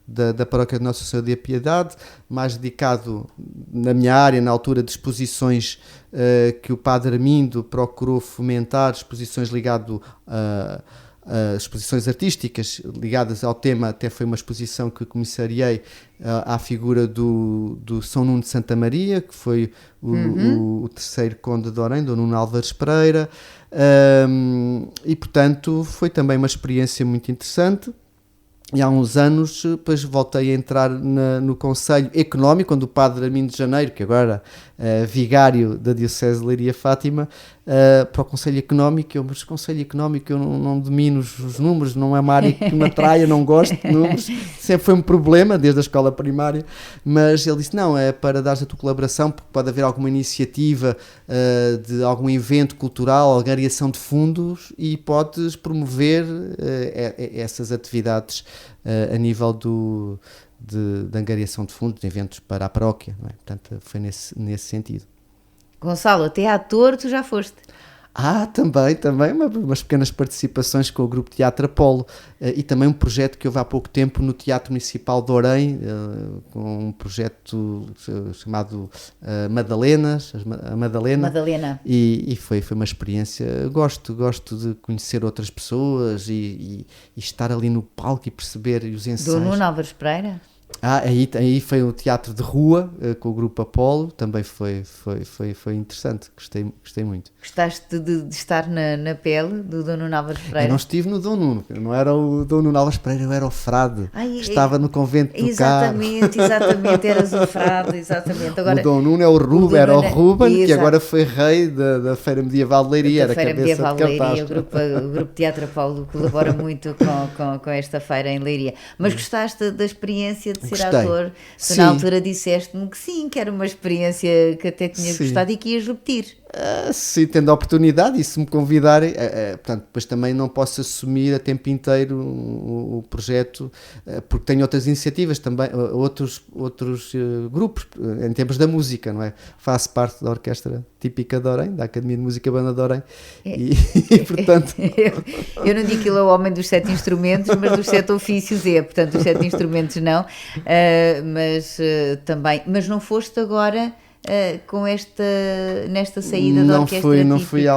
da Paróquia de Nossa Senhora da Piedade, mais dedicado na minha área, na altura de exposições que o Padre Armindo procurou fomentar, exposições ligadas exposições artísticas ligadas ao tema. Até foi uma exposição que comissariei à figura do São Nuno de Santa Maria, que foi o terceiro conde de Orém, Dom Nuno Álvares Pereira, e portanto foi também uma experiência muito interessante. E há uns anos depois voltei a entrar no Conselho Económico, quando o Padre Armindo de Janeiro, que agora é vigário da Diocese de Leiria Fátima, para o Conselho Económico. Mas Conselho Económico eu não domino os números, não é uma área que me atrai, eu não gosto de números, sempre foi um problema desde a escola primária, mas ele disse, não, é para dar a tua colaboração, porque pode haver alguma iniciativa de algum evento cultural, angariação de fundos, e podes promover essas atividades a nível de angariação de fundos, de eventos para a paróquia, não é? Portanto, foi nesse sentido. Gonçalo, até ator tu já foste? Também umas pequenas participações com o Grupo Teatro Apolo, e também um projeto que houve há pouco tempo no Teatro Municipal de Orém, com um projeto chamado Madalena, e foi uma experiência. Gosto de conhecer outras pessoas e estar ali no palco e perceber os ensaios. Do Nuno Álvares Pereira? Aí foi o teatro de rua com o Grupo Apolo, também foi interessante, gostei muito. Gostaste de estar na pele do Dom Nuno Álvares Pereira? Eu não estive no Dom Nuno, não era o Dom Nuno Álvares Pereira, eu era o frade, estava no convento do Carmo. Exatamente, eras o frade, exatamente. Agora, o Dom Nuno era o Ruben, que agora foi rei da Feira Medieval de Leiria, era Feira Medieval de Leiria, o Grupo Teatro Apolo colabora muito com esta feira em Leiria. Mas gostaste da experiência de ser ator? Tu na altura disseste-me que sim, que era uma experiência que até tinhas gostado e que ias repetir. Se tendo a oportunidade e se me convidarem, portanto, depois também não posso assumir a tempo inteiro o projeto, porque tenho outras iniciativas também, outros grupos, em termos da música, não é? Faço parte da orquestra típica de Orem, da Academia de Música Banda de Orem, e portanto... Eu não digo que ele é o homem dos 7 instrumentos, mas dos 7 ofícios portanto, os 7 instrumentos não, mas também, mas não foste agora... nesta saída da orquestra não fui à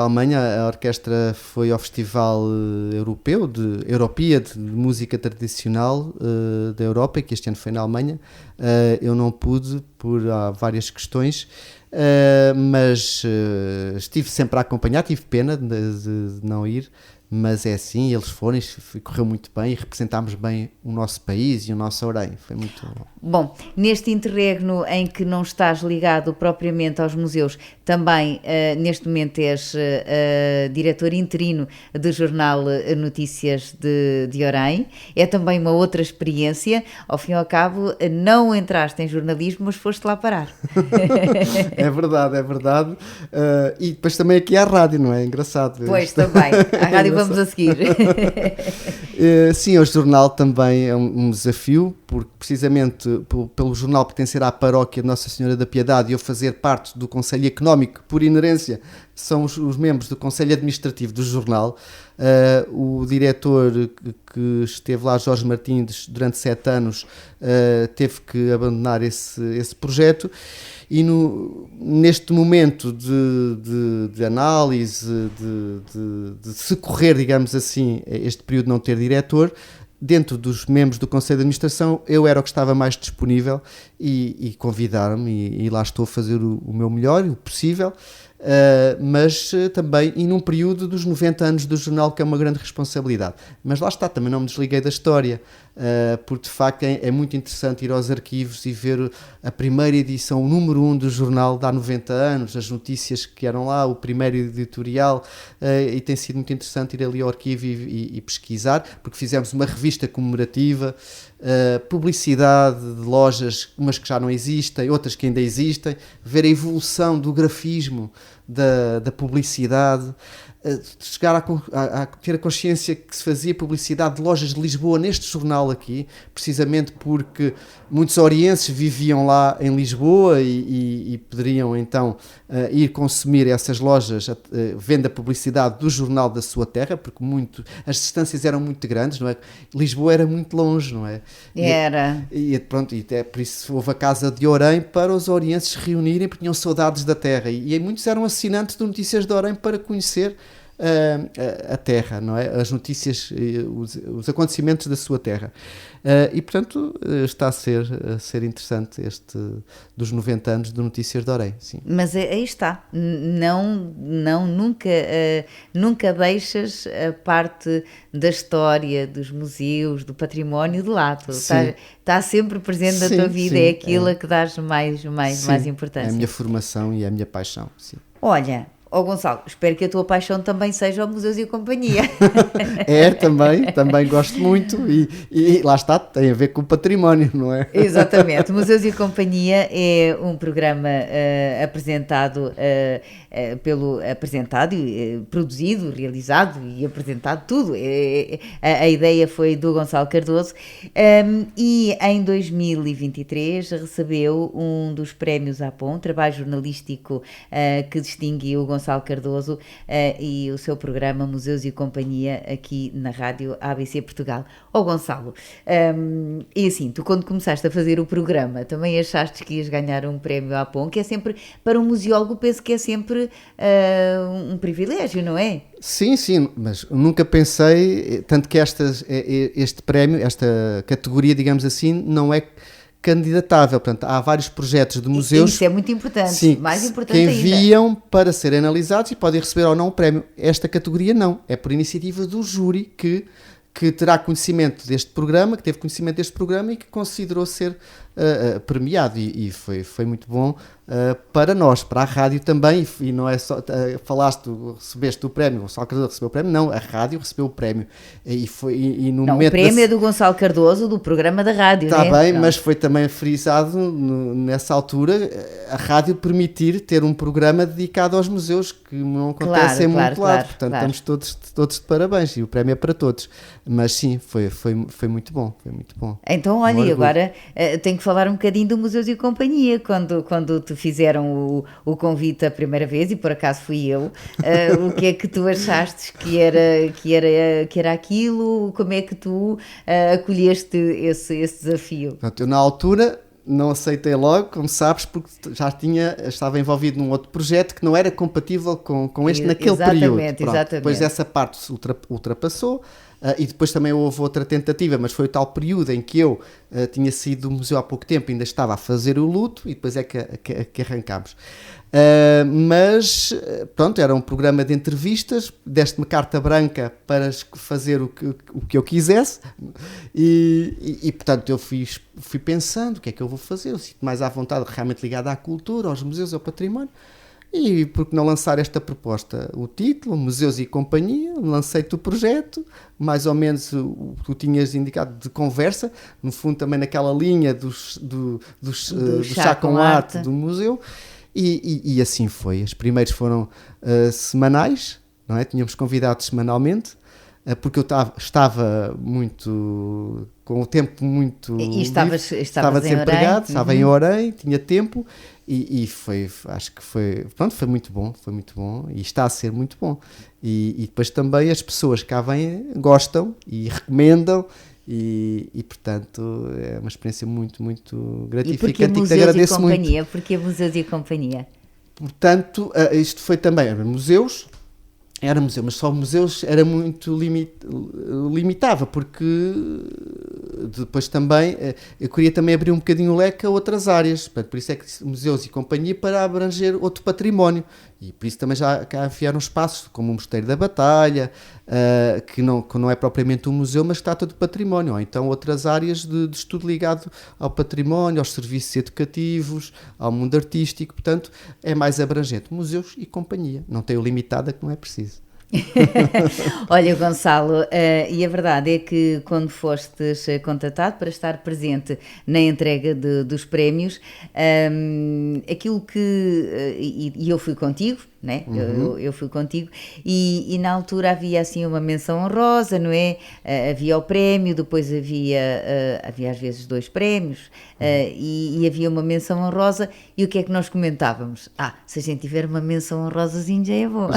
Alemanha, a orquestra foi ao Festival Europeu Europea de Música Tradicional da Europa, que este ano foi na Alemanha. Eu não pude por várias questões, mas estive sempre a acompanhar, tive pena de não ir, mas é assim, eles foram e correu muito bem e representámos bem o nosso país e o nosso Orem, foi muito bom. Bom, neste interregno em que não estás ligado propriamente aos museus, também neste momento és diretor interino do jornal Notícias de Orem, é também uma outra experiência, ao fim e ao cabo não entraste em jornalismo, mas foste lá parar. É verdade, e depois também aqui à rádio, não é? Engraçado. Pois, também, à rádio vamos a seguir. Sim, o jornal também é um desafio, porque precisamente pelo jornal pertencer à paróquia de Nossa Senhora da Piedade e eu fazer parte do Conselho Económico, por inerência, são os membros do Conselho Administrativo do jornal. O diretor que esteve lá, Jorge Martins, durante 7 anos, teve que abandonar esse projeto. E neste momento de análise, de socorrer, digamos assim, este período de não ter diretor, dentro dos membros do Conselho de Administração, eu era o que estava mais disponível e convidaram-me e lá estou a fazer o meu melhor, o possível, mas também, e num período dos 90 anos do jornal, que é uma grande responsabilidade. Mas lá está, também não me desliguei da história, porque de facto é muito interessante ir aos arquivos e ver a primeira edição, o número 1 do jornal de há 90 anos, as notícias que eram lá, o primeiro editorial, e tem sido muito interessante ir ali ao arquivo e pesquisar, porque fizemos uma revista comemorativa, publicidade de lojas, umas que já não existem, outras que ainda existem, ver a evolução do grafismo da publicidade, chegar a ter a consciência que se fazia publicidade de lojas de Lisboa neste jornal aqui, precisamente porque muitos orienses viviam lá em Lisboa e poderiam então ir consumir essas lojas vendo a publicidade do jornal da sua terra, porque as distâncias eram muito grandes, não é? Lisboa era muito longe, não é? Era. E pronto, e até por isso houve a Casa de Orem para os orienses se reunirem, porque tinham saudades da terra, e muitos eram assinantes de Notícias de Orem para conhecer a terra, não é? As notícias, os acontecimentos da sua terra, e portanto está a ser interessante este dos 90 anos de Notícias de Orem, sim. Mas aí está, nunca deixas a parte da história, dos museus, do património de lado, está sempre presente na tua vida, é aquilo a que dás mais importância. É a minha formação e é a minha paixão, sim. Olha, Gonçalo, espero que a tua paixão também seja o Museus e Companhia. Também gosto muito e lá está, tem a ver com o património, não é? Exatamente, Museus e Companhia é um programa apresentado, produzido, realizado e apresentado, tudo. A ideia foi do Gonçalo Cardoso, e em 2023 recebeu um dos prémios APON, trabalho jornalístico que distingue o Gonçalo Cardoso e o seu programa Museus e Companhia aqui na rádio ABC Portugal. Gonçalo, e assim, tu quando começaste a fazer o programa também achaste que ias ganhar um prémio APON, que é sempre, para um museólogo, penso que é sempre um privilégio, não é? Sim, mas nunca pensei, tanto que este prémio, esta categoria, digamos assim, não é candidatável, portanto, há vários projetos de museus. Isso é muito importante, sim, mais importante que enviam para serem analisados e podem receber ou não o prémio. Esta categoria não, é por iniciativa do júri que terá conhecimento deste programa, que teve conhecimento deste programa e que considerou ser premiado, e foi muito bom para nós, para a rádio também, e não é só, recebeste o prémio, o Gonçalo Cardoso recebeu o prémio, não, a rádio recebeu o prémio. E no não, momento o prémio é do Gonçalo Cardoso, do programa da rádio. Está né? bem, Pronto. mas foi também frisado nessa altura a rádio permitir ter um programa dedicado aos museus, que não acontece em muito lado, portanto estamos todos de parabéns, e o prémio é para todos. Mas sim, foi muito bom, foi muito bom. Então, olha, e agora tenho que falar um bocadinho do Museus e Companhia, quando te fizeram o convite a primeira vez, e por acaso fui eu, o que é que tu achaste que era aquilo, como é que tu acolheste esse desafio? Pronto, eu na altura não aceitei logo, como sabes, porque estava envolvido num outro projeto que não era compatível com este naquele período. Exatamente. Depois essa parte se ultrapassou, e depois também houve outra tentativa, mas foi o tal período em que eu tinha saído do museu há pouco tempo, ainda estava a fazer o luto, e depois é que arrancámos. Mas pronto, era um programa de entrevistas, deste-me carta branca para fazer o que eu quisesse, e portanto eu fui pensando o que é que eu vou fazer. Eu sinto mais à vontade, realmente ligado à cultura, aos museus, ao património, e por que não lançar esta proposta? O título, Museus e Companhia, lancei-te o projeto, mais ou menos o que tu tinhas indicado de conversa, no fundo também naquela linha do chá com arte do museu. E assim foi. Os primeiros foram semanais, não é? Tínhamos convidados semanalmente, porque eu estava muito com o tempo muito e estava desempregado, estava em Orem, tinha tempo, e acho que foi muito bom, e está a ser muito bom. E depois também as pessoas que cá vêm gostam e recomendam. E portanto é uma experiência muito, muito gratificante, e que te agradeço muito. Porque Museus e Companhia? Portanto, isto foi também, era museu, mas só museus era muito limitava, porque depois também eu queria também abrir um bocadinho o leque a outras áreas, portanto, por isso é que Museus e Companhia, para abranger outro património, e por isso também já cá vieram espaços como o Mosteiro da Batalha, que não é propriamente um museu, mas que está todo património, ou então outras áreas de estudo ligado ao património, aos serviços educativos, ao mundo artístico, portanto é mais abrangente. Museus e Companhia, não tem o limitado, que não é preciso. Olha, Gonçalo, e a verdade é que quando fostes contatado para estar presente na entrega dos prémios, aquilo que... e eu fui contigo, né? Eu fui contigo, e na altura havia assim uma menção honrosa, não é? Havia o prémio, depois havia às vezes 2 prémios, e havia uma menção honrosa, e o que é que nós comentávamos? Se a gente tiver uma menção honrosazinha já é bom.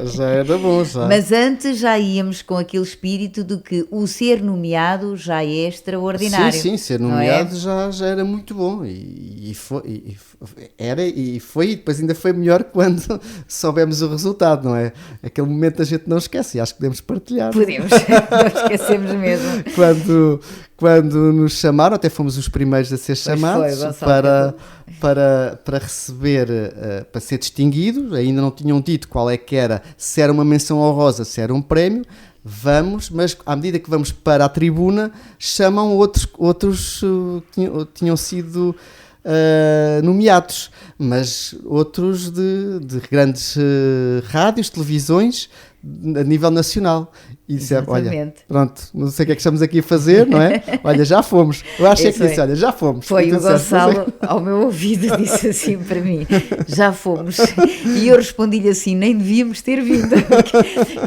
Já era bom, já. Mas antes já íamos com aquele espírito de que o ser nomeado já é extraordinário. Sim, ser nomeado já era muito bom, e foi, e depois ainda foi melhor quando soubemos o resultado, não é? Aquele momento a gente não esquece, e acho que podemos partilhar. Podemos, não esquecemos mesmo. Quando nos chamaram, até fomos os primeiros a ser chamados para receber, para ser distinguidos, ainda não tinham dito qual é que era, se era uma menção honrosa, se era um prémio. Mas à medida que vamos para a tribuna, chamam outros que tinham sido nomeados, mas outros de grandes rádios, televisões a nível nacional. E disse, olha, pronto, não sei o que é que estamos aqui a fazer, não é? Olha, já fomos. Eu acho que disse, olha, já fomos. Foi o Gonçalo ao meu ouvido, disse assim para mim, já fomos. E eu respondi-lhe assim, nem devíamos ter vindo.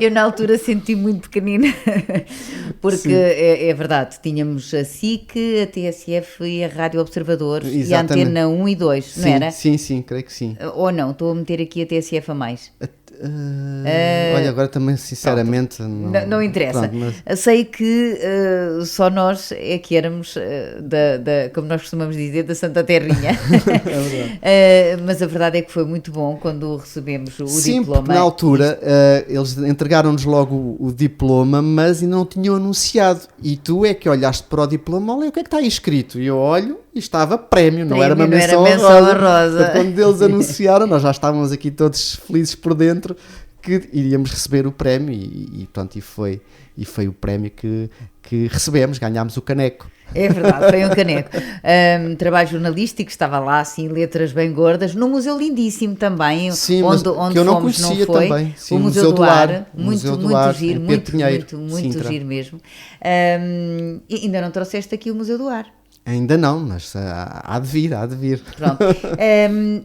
Eu na altura senti muito pequenina, porque é verdade, tínhamos a SIC, a TSF e a Rádio Observador. Exatamente. E a Antena 1 e 2, não era? Sim, creio que sim. Ou não, estou a meter aqui a TSF a mais. Olha, agora também sinceramente não interessa. Pronto, mas... Sei que só nós é que éramos como nós costumamos dizer, da Santa Terrinha. Mas a verdade é que foi muito bom quando recebemos o diploma. Porque na altura eles entregaram-nos logo o diploma, mas ainda não tinham anunciado, e tu é que olhaste para o diploma, olha, o que é que está aí escrito? E eu olho e estava prémio, não era uma menção honrosa. Quando eles anunciaram, nós já estávamos aqui todos felizes por dentro que iríamos receber o prémio, e foi o prémio que recebemos, ganhámos o caneco. É verdade, foi um caneco. Trabalho jornalístico, estava lá assim, letras bem gordas, num museu lindíssimo também, Sim, onde que eu não fomos, não conhecia foi? também. Sim, O Museu do Ar, Museu do muito Ar, giro, em Pedro Pinheiro, muito Sintra. giro mesmo. E ainda não trouxeste aqui o Museu do Ar. Ainda não, mas há de vir, há de vir. Pronto.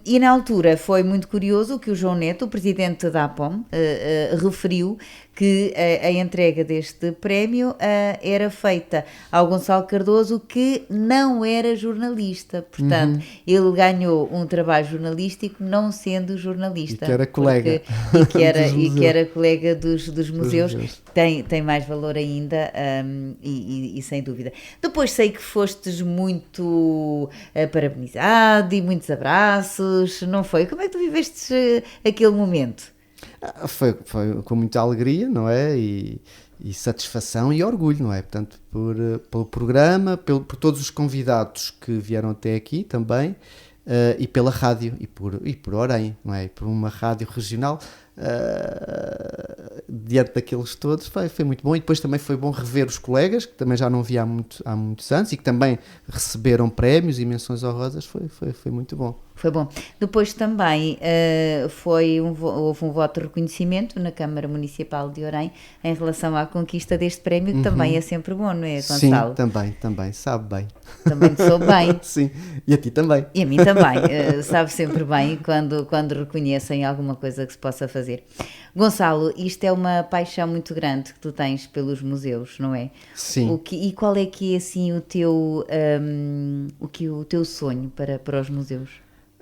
E na altura foi muito curioso que o João Neto, o presidente da APOM, referiu que a entrega deste prémio era feita ao Gonçalo Cardoso, que não era jornalista. Portanto, ele ganhou um trabalho jornalístico não sendo jornalista. E que era colega. E que era colega dos museus. Tem mais valor ainda, e sem dúvida. Depois sei que fostes muito parabenizado e muitos abraços, não foi? Como é que tu viveste aquele momento? Foi com muita alegria, não é? E satisfação e orgulho, não é? Portanto, pelo programa, por todos os convidados que vieram até aqui também, e pela rádio, e por Orem, não é? Por uma rádio regional, diante daqueles todos, foi muito bom. E depois também foi bom rever os colegas, que também já não via há muitos anos, e que também receberam prémios e menções honrosas, foi muito bom. Foi bom. Depois também houve um voto de reconhecimento na Câmara Municipal de Orem em relação à conquista deste prémio, que também é sempre bom, não é, Gonçalo? Sim, também, sabe bem. Também te soube bem. Sim, e a ti também. E a mim também, sabe sempre bem quando reconhecem alguma coisa que se possa fazer. Gonçalo, isto é uma paixão muito grande que tu tens pelos museus, não é? Sim. E qual é que é assim o teu sonho para os museus?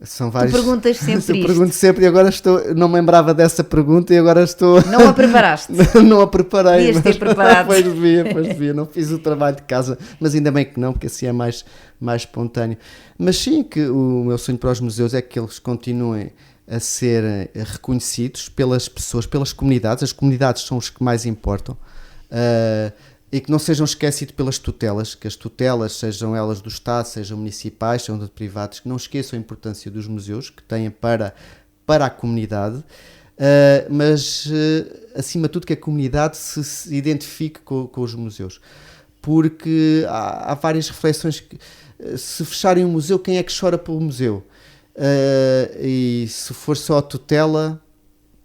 São vários. Tu perguntas sempre isto. Pergunto sempre e agora não me lembrava dessa pergunta e agora estou... Não a preparaste? Não a preparei. Devias ter preparado. Pois devia, não fiz o trabalho de casa, mas ainda bem que não, porque assim é mais espontâneo. Mas sim, que o meu sonho para os museus é que eles continuem a ser reconhecidos pelas pessoas, pelas comunidades. As comunidades são os que mais importam. E que não sejam esquecidos pelas tutelas, que as tutelas, sejam elas do Estado, sejam municipais, sejam de privados, que não esqueçam a importância dos museus, que têm para a comunidade, mas acima de tudo que a comunidade se identifique com os museus, porque há várias reflexões que, se fecharem um museu, quem é que chora pelo museu? E se for só a tutela...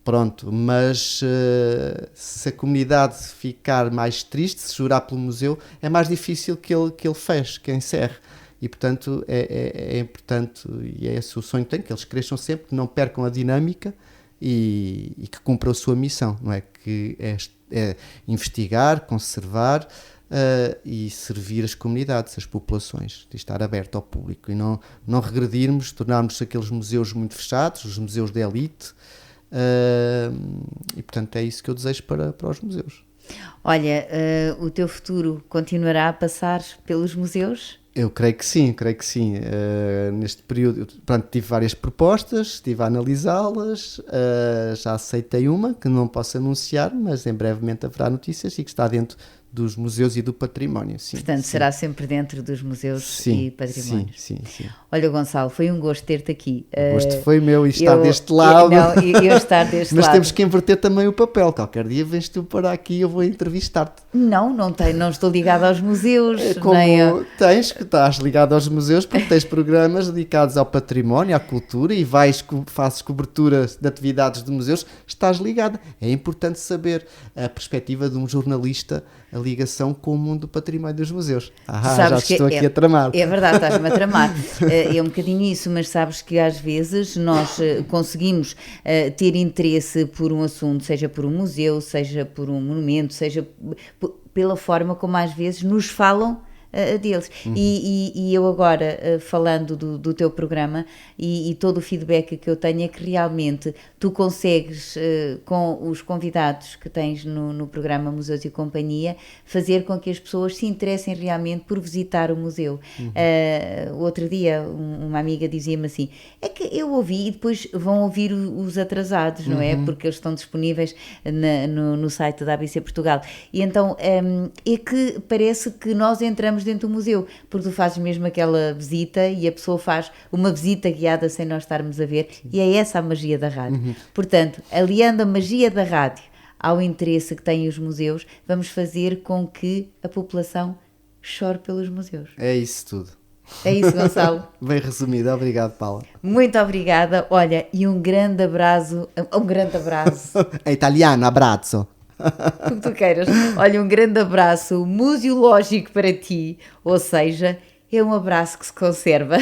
Pronto, mas se a comunidade ficar mais triste, se chorar pelo museu, é mais difícil que ele feche, que encerre. E, portanto, é importante, e é esse o sonho que tenho, que eles cresçam sempre, que não percam a dinâmica e que cumpram a sua missão, não é? Que é investigar, conservar e servir as comunidades, as populações, de estar aberto ao público e não regredirmos, tornarmos aqueles museus muito fechados, os museus de elite. E portanto é isso que eu desejo para os museus. Olha, o teu futuro continuará a passar pelos museus? Eu creio que sim. Neste período, pronto, tive várias propostas, estive a analisá-las, já aceitei uma que não posso anunciar, mas em brevemente haverá notícias e que está dentro dos museus e do património. Sim, portanto, sim. Será sempre dentro dos museus e patrimónios. Sim. Olha, Gonçalo, foi um gosto ter-te aqui. O gosto foi meu e estar deste lado. Eu estar deste mas lado. temos que inverter também o papel. Qualquer dia vens tu para aqui e eu vou entrevistar-te. Não estou ligada aos museus. Estás ligado aos museus porque tens programas dedicados ao património, à cultura e fazes cobertura de atividades de museus, estás ligado. É importante saber a perspectiva de um jornalista, a ligação com o mundo do património dos museus. Já estou aqui a tramar. É verdade, estás-me a tramar. É um bocadinho isso, mas sabes que às vezes nós conseguimos ter interesse por um assunto, seja por um museu, seja por um monumento, seja pela forma como às vezes nos falam deles. E eu agora, falando do teu programa e todo o feedback que eu tenho, é que realmente tu consegues, com os convidados que tens no programa Museus e Companhia, fazer com que as pessoas se interessem realmente por visitar o museu. Outro dia uma amiga dizia-me assim, é que eu ouvi e depois vão ouvir os atrasados, não é? Porque eles estão disponíveis no site da ABC Portugal. E então é que parece que nós entramos dentro do museu, porque tu fazes mesmo aquela visita e a pessoa faz uma visita guiada sem nós estarmos a ver, e é essa a magia da rádio. Portanto, aliando a magia da rádio ao interesse que têm os museus, vamos fazer com que a população choro pelos museus. É isso tudo. É isso, Gonçalo. Bem resumido, obrigado, Paula. Muito obrigada. Olha, e um grande abraço. Um grande abraço. É italiano, abraço. O que tu queiras. Olha, um grande abraço museológico para ti. Ou seja, é um abraço que se conserva.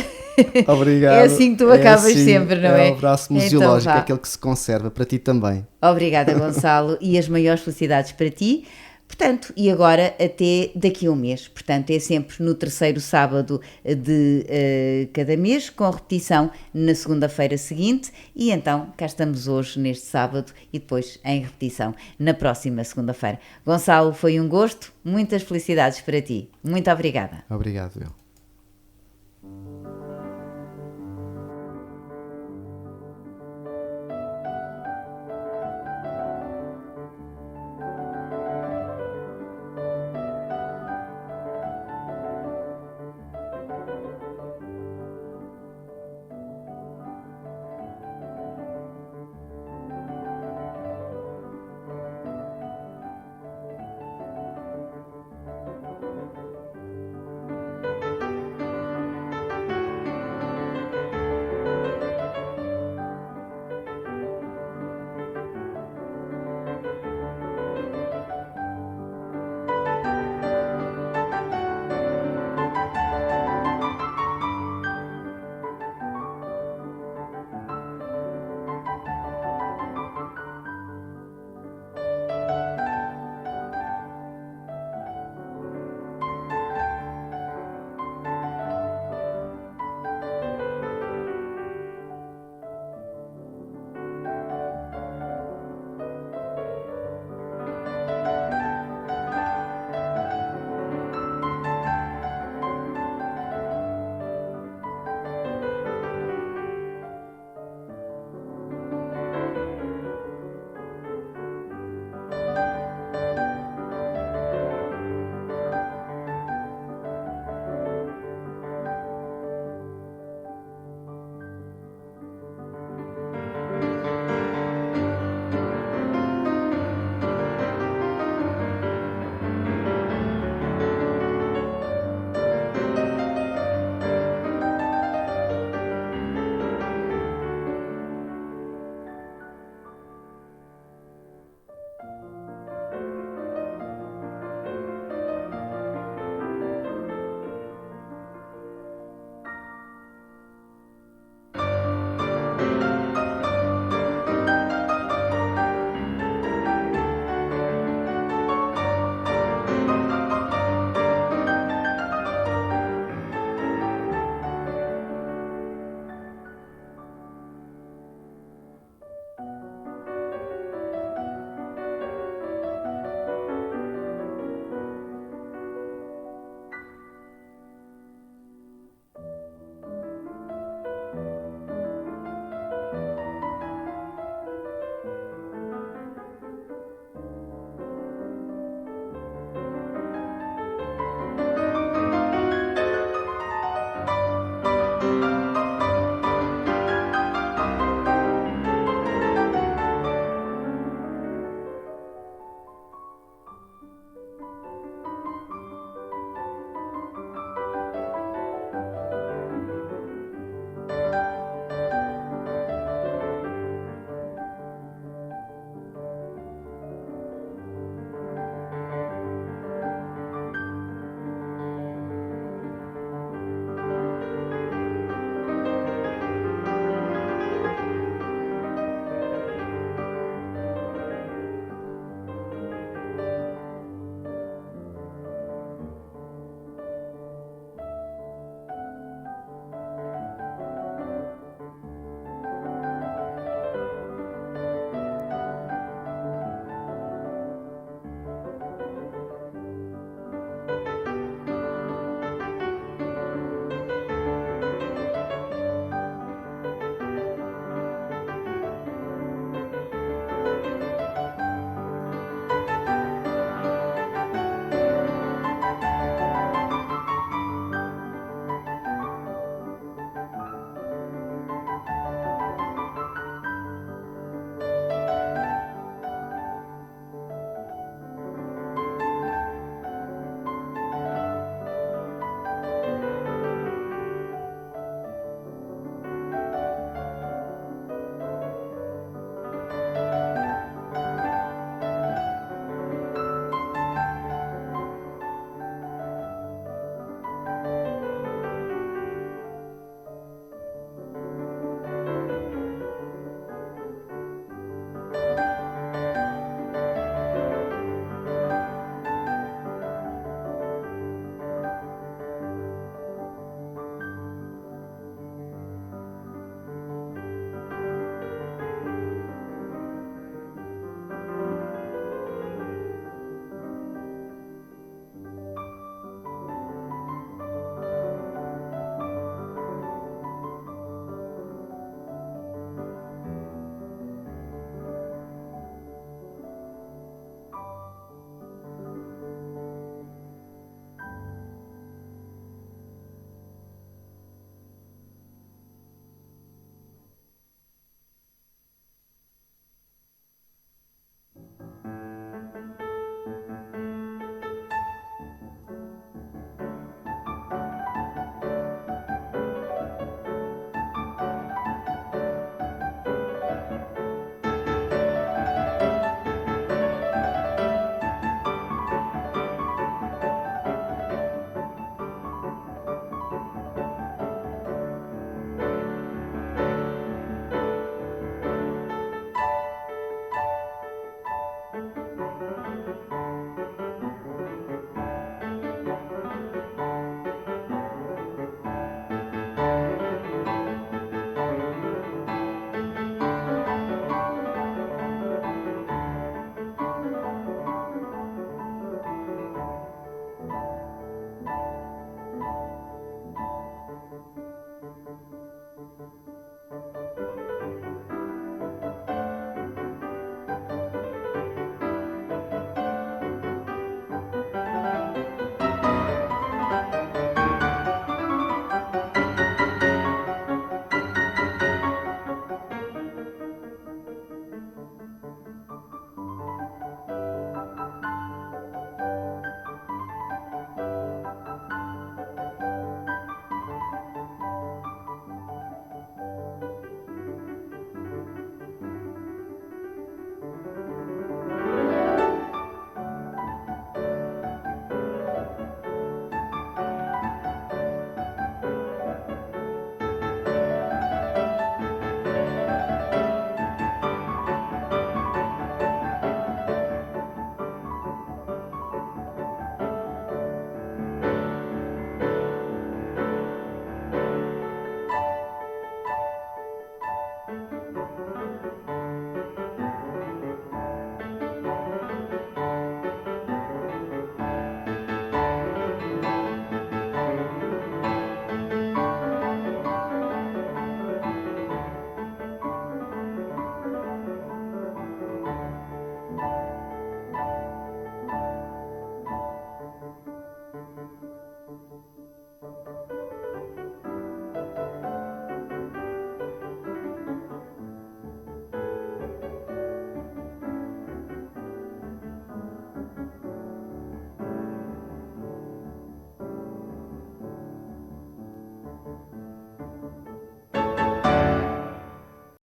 Obrigado. É assim que tu acabas assim, sempre, não é? É o abraço Então museológico, vá. é aquele que se conserva, para ti também. Obrigada, Gonçalo, e as maiores felicidades para ti. Portanto, e agora até daqui a um mês. Portanto, é sempre no terceiro sábado de cada mês, com repetição na segunda-feira seguinte. E então, cá estamos hoje, neste sábado, e depois em repetição na próxima segunda-feira. Gonçalo, foi um gosto. Muitas felicidades para ti. Muito obrigada. Obrigado, eu.